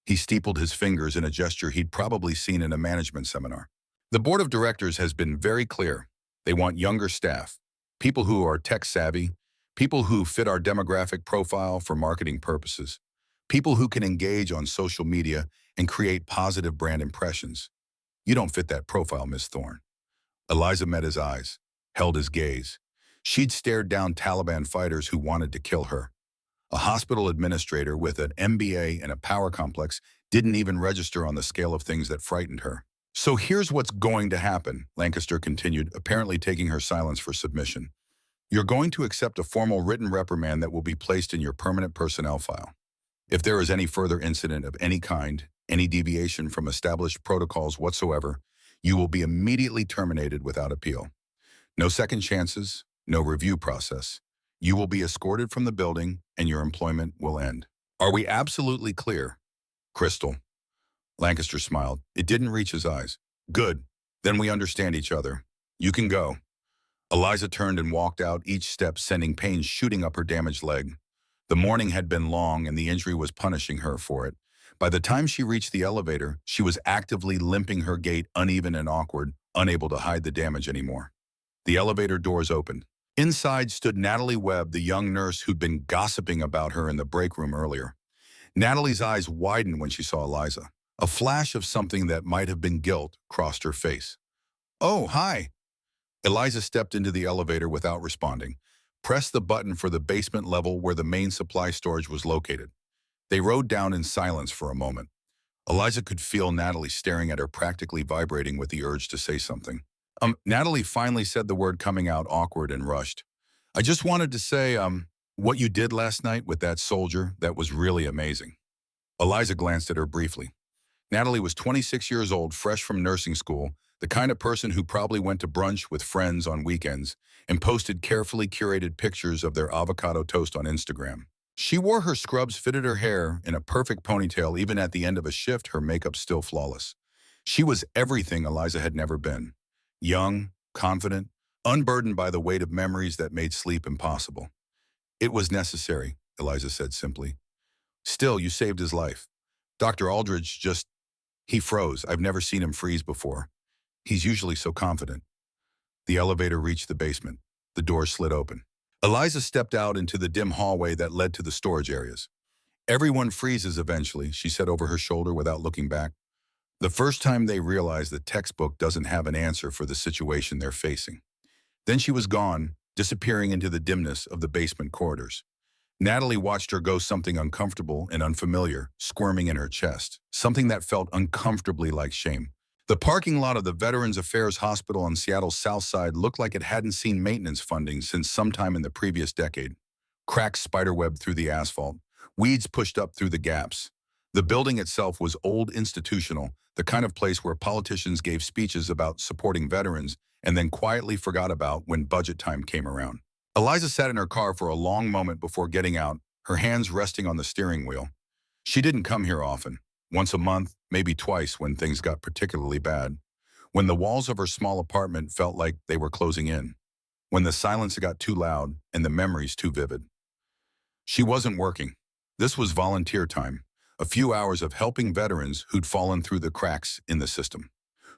He steepled his fingers in a gesture he'd probably seen in a management seminar. "The board of directors has been very clear. They want younger staff, people who are tech-savvy, people who fit our demographic profile for marketing purposes, people who can engage on social media and create positive brand impressions. You don't fit that profile, Miss Thorne." Eliza met his eyes, held his gaze. She'd stared down Taliban fighters who wanted to kill her. A hospital administrator with an MBA and a power complex didn't even register on the scale of things that frightened her. "So here's what's going to happen," Lancaster continued, apparently taking her silence for submission. "You're going to accept a formal written reprimand that will be placed in your permanent personnel file. If there is any further incident of any kind, any deviation from established protocols whatsoever, you will be immediately terminated without appeal. No second chances, no review process. You will be escorted from the building and your employment will end. Are we absolutely clear? Crystal. Lancaster smiled. It didn't reach his eyes. Good. Then we understand each other. You can go. Eliza turned and walked out, each step sending pain shooting up her damaged leg. The morning had been long and the injury was punishing her for it. By the time she reached the elevator, she was actively limping, her gait uneven and awkward, unable to hide the damage anymore. The elevator doors opened. Inside stood Natalie Webb, the young nurse who'd been gossiping about her in the break room earlier. Natalie's eyes widened when she saw Eliza. A flash of something that might have been guilt crossed her face. Oh, hi. Eliza stepped into the elevator without responding, pressed the button for the basement level where the main supply storage was located. They rode down in silence for a moment. Eliza could feel Natalie staring at her, practically vibrating with the urge to say something. Natalie finally said the word, coming out awkward and rushed. I just wanted to say, what you did last night with that soldier, that was really amazing. Eliza glanced at her briefly. Natalie was 26 years old, fresh from nursing school, the kind of person who probably went to brunch with friends on weekends and posted carefully curated pictures of their avocado toast on Instagram. She wore her scrubs, fitted her hair in a perfect ponytail. Even at the end of a shift, her makeup still flawless. She was everything Eliza had never been. Young, confident, unburdened by the weight of memories that made sleep impossible. It was necessary, Eliza said simply. Still, you saved his life. Dr. Aldridge just... He froze. I've never seen him freeze before. He's usually so confident. The elevator reached the basement. The door slid open. Eliza stepped out into the dim hallway that led to the storage areas. Everyone freezes eventually, she said over her shoulder without looking back. The first time they realize the textbook doesn't have an answer for the situation they're facing. Then she was gone, disappearing into the dimness of the basement corridors. Natalie watched her go, something uncomfortable and unfamiliar squirming in her chest, something that felt uncomfortably like shame. The parking lot of the Veterans Affairs Hospital on Seattle's South Side looked like it hadn't seen maintenance funding since sometime in the previous decade. Cracks spiderwebbed through the asphalt. Weeds pushed up through the gaps. The building itself was old, institutional, the kind of place where politicians gave speeches about supporting veterans and then quietly forgot about when budget time came around. Eliza sat in her car for a long moment before getting out, her hands resting on the steering wheel. She didn't come here often. Once a month, maybe twice when things got particularly bad. When the walls of her small apartment felt like they were closing in. When the silence got too loud and the memories too vivid. She wasn't working. This was volunteer time. A few hours of helping veterans who'd fallen through the cracks in the system.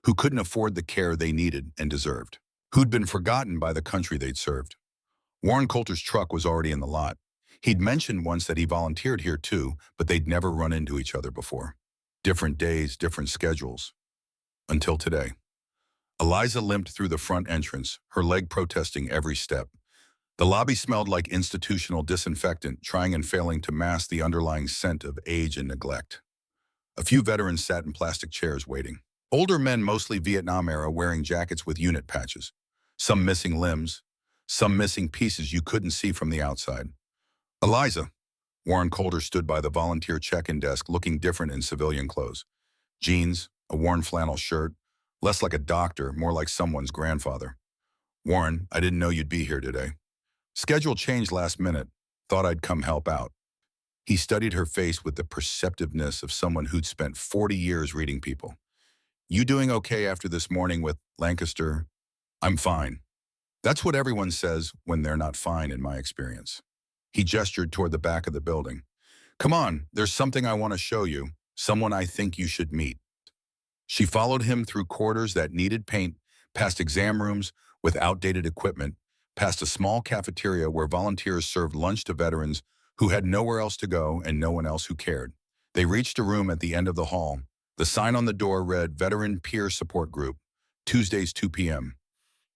Who couldn't afford the care they needed and deserved. Who'd been forgotten by the country they'd served. Warren Coulter's truck was already in the lot. He'd mentioned once that he volunteered here too, but they'd never run into each other before. Different days, different schedules. Until today. Eliza limped through the front entrance, her leg protesting every step. The lobby smelled like institutional disinfectant, trying and failing to mask the underlying scent of age and neglect. A few veterans sat in plastic chairs waiting. Older men, mostly Vietnam era, wearing jackets with unit patches. Some missing limbs, some missing pieces you couldn't see from the outside. Eliza. Warren Coulter stood by the volunteer check-in desk, looking different in civilian clothes. Jeans, a worn flannel shirt, less like a doctor, more like someone's grandfather. Warren, I didn't know you'd be here today. Schedule changed last minute. Thought I'd come help out. He studied her face with the perceptiveness of someone who'd spent 40 years reading people. You doing okay after this morning with Lancaster? I'm fine. That's what everyone says when they're not fine, in my experience. He gestured toward the back of the building. Come on, there's something I want to show you, someone I think you should meet. She followed him through corridors that needed paint, past exam rooms with outdated equipment, past a small cafeteria where volunteers served lunch to veterans who had nowhere else to go and no one else who cared. They reached a room at the end of the hall. The sign on the door read Veteran Peer Support Group, Tuesdays 2 p.m.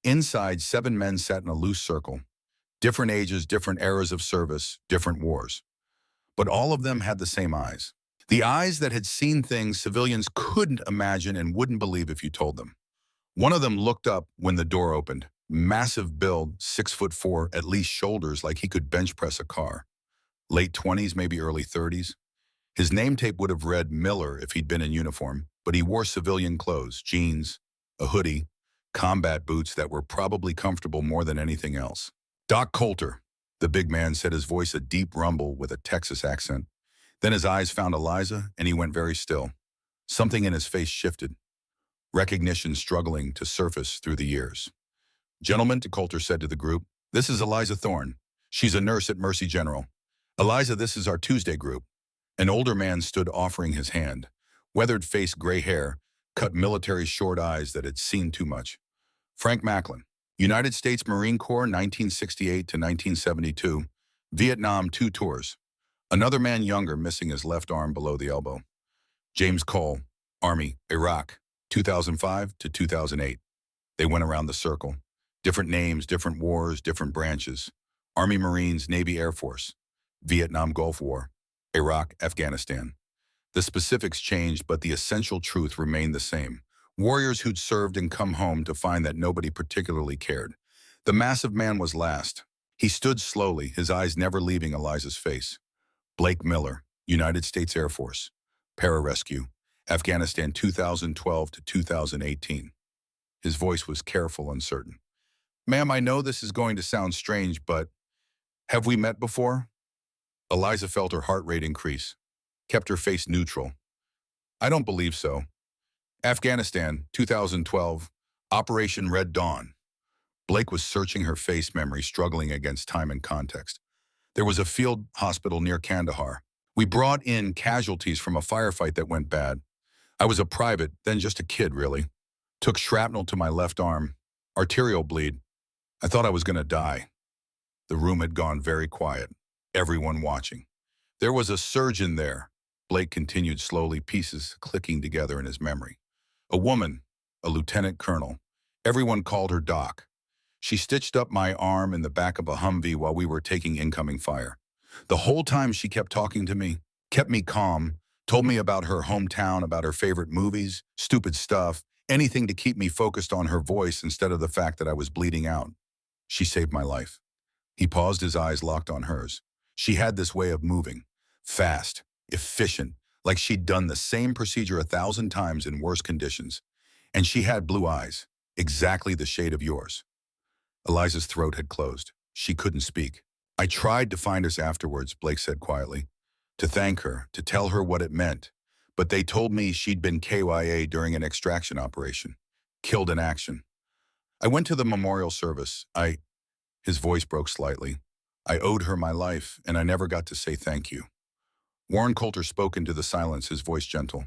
Inside, 7 men sat in a loose circle. Different ages, different eras of service, different wars. But all of them had the same eyes. The eyes that had seen things civilians couldn't imagine and wouldn't believe if you told them. One of them looked up when the door opened. Massive build, 6'4", at least shoulders like he could bench press a car. Late 20s, maybe early 30s. His name tape would have read Miller if he'd been in uniform, but he wore civilian clothes, jeans, a hoodie, combat boots that were probably comfortable more than anything else. Doc Coulter. The big man said, his voice a deep rumble with a Texas accent. Then his eyes found Eliza, and he went very still. Something in his face shifted, recognition struggling to surface through the years. "Gentlemen," Coulter said to the group, "this is Eliza Thorne. She's a nurse at Mercy General. Eliza, this is our Tuesday group." An older man stood offering his hand. Weathered face, gray hair, cut military short eyes that had seen too much. "Frank Macklin, United States Marine Corps, 1968 to 1972, Vietnam 2 tours." Another man younger, missing his left arm below the elbow. "James Cole, Army, Iraq, 2005 to 2008. They went around the circle. Different names, different wars, different branches. Army, Marines, Navy, Air Force. Vietnam, Gulf War. Iraq, Afghanistan. The specifics changed, but the essential truth remained the same. Warriors who'd served and come home to find that nobody particularly cared. The massive man was last. He stood slowly, his eyes never leaving Eliza's face. Blake Miller, United States Air Force. Pararescue, Afghanistan 2012 to 2018. His voice was careful, uncertain. "Ma'am, I know this is going to sound strange, but have we met before?" Eliza felt her heart rate increase, kept her face neutral. "I don't believe so. Afghanistan, 2012, Operation Red Dawn." Blake was searching her face memory, struggling against time and context. "There was a field hospital near Kandahar. We brought in casualties from a firefight that went bad. I was a private, then just a kid, really. Took shrapnel to my left arm, arterial bleed. I thought I was going to die." The room had gone very quiet, everyone watching. "There was a surgeon there," Blake continued slowly, pieces clicking together in his memory. "A woman, a lieutenant colonel. Everyone called her Doc. She stitched up my arm in the back of a Humvee while we were taking incoming fire. The whole time she kept talking to me, kept me calm, told me about her hometown, about her favorite movies, stupid stuff, anything to keep me focused on her voice instead of the fact that I was bleeding out. She saved my life." He paused, his eyes locked on hers. She had this way of moving, fast, efficient, like she'd done the same procedure 1,000 times in worse conditions. And she had blue eyes, exactly the shade of yours. Eliza's throat had closed. She couldn't speak. "I tried to find us afterwards," Blake said quietly, "to thank her, to tell her what it meant. But they told me she'd been KIA during an extraction operation, killed in action. I went to the memorial service. His voice broke slightly. "I owed her my life, and I never got to say thank you." Warren Coulter spoke into the silence, his voice gentle.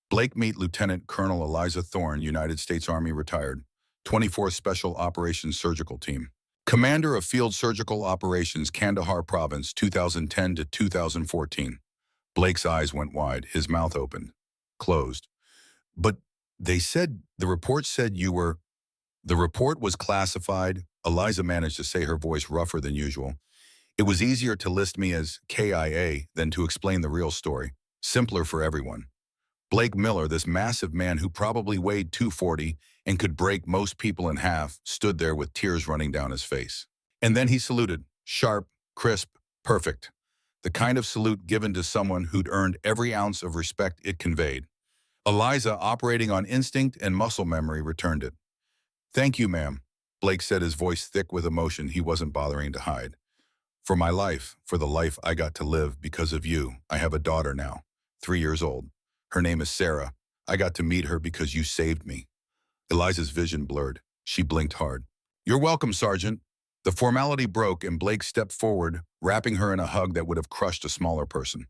"Blake, meet Lieutenant Colonel Eliza Thorne, United States Army, retired, 24th Special Operations Surgical Team. Commander of Field Surgical Operations, Kandahar Province, 2010 to 2014. Blake's eyes went wide, his mouth opened, closed. "But the report said you were..." "The report was classified," Eliza managed to say, her voice rougher than usual. "It was easier to list me as KIA than to explain the real story. Simpler for everyone. Blake Miller, this massive man who probably weighed 240 and could break most people in half, stood there with tears running down his face. And then he saluted, sharp, crisp, perfect. The kind of salute given to someone who'd earned every ounce of respect it conveyed. Eliza, operating on instinct and muscle memory, returned it. "Thank you, ma'am," Blake said, his voice thick with emotion he wasn't bothering to hide. "For my life, for the life I got to live because of you. I have a daughter now, 3 years old. Her name is Sarah. I got to meet her because you saved me." Eliza's vision blurred. She blinked hard. "You're welcome, Sergeant." The formality broke and Blake stepped forward, wrapping her in a hug that would have crushed a smaller person.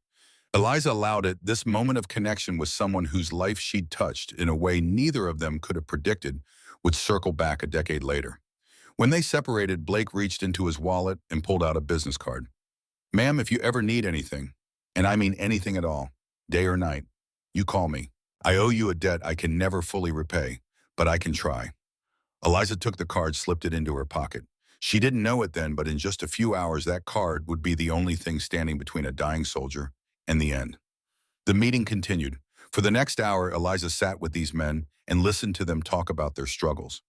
Eliza allowed it, this moment of connection with someone whose life she'd touched in a way neither of them could have predicted would circle back a decade later. When they separated, Blake reached into his wallet and pulled out a business card. "Ma'am, if you ever need anything, and I mean anything at all, day or night, you call me. I owe you a debt I can never fully repay, but I can try." Eliza took the card, slipped it into her pocket. She didn't know it then, but in just a few hours, that card would be the only thing standing between a dying soldier and the end. The meeting continued. For the next hour, Eliza sat with these men and listened to them talk about their struggles,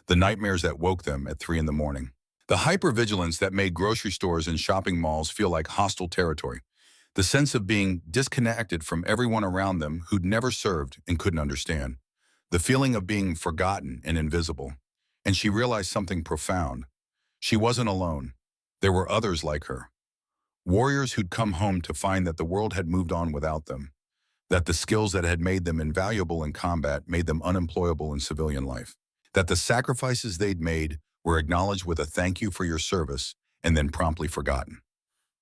the nightmares that woke them at 3 in the morning, the hypervigilance that made grocery stores and shopping malls feel like hostile territory, the sense of being disconnected from everyone around them who'd never served and couldn't understand, the feeling of being forgotten and invisible. And she realized something profound. She wasn't alone. There were others like her, warriors who'd come home to find that the world had moved on without them, that the skills that had made them invaluable in combat made them unemployable in civilian life, that the sacrifices they'd made were acknowledged with a thank you for your service and then promptly forgotten.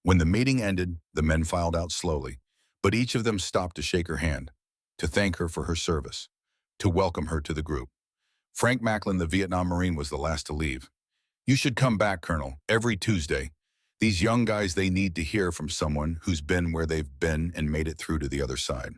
When the meeting ended, the men filed out slowly, but each of them stopped to shake her hand, to thank her for her service, to welcome her to the group. Frank Macklin, the Vietnam Marine, was the last to leave. You should come back, Colonel, every Tuesday. These young guys, they need to hear from someone who's been where they've been and made it through to the other side.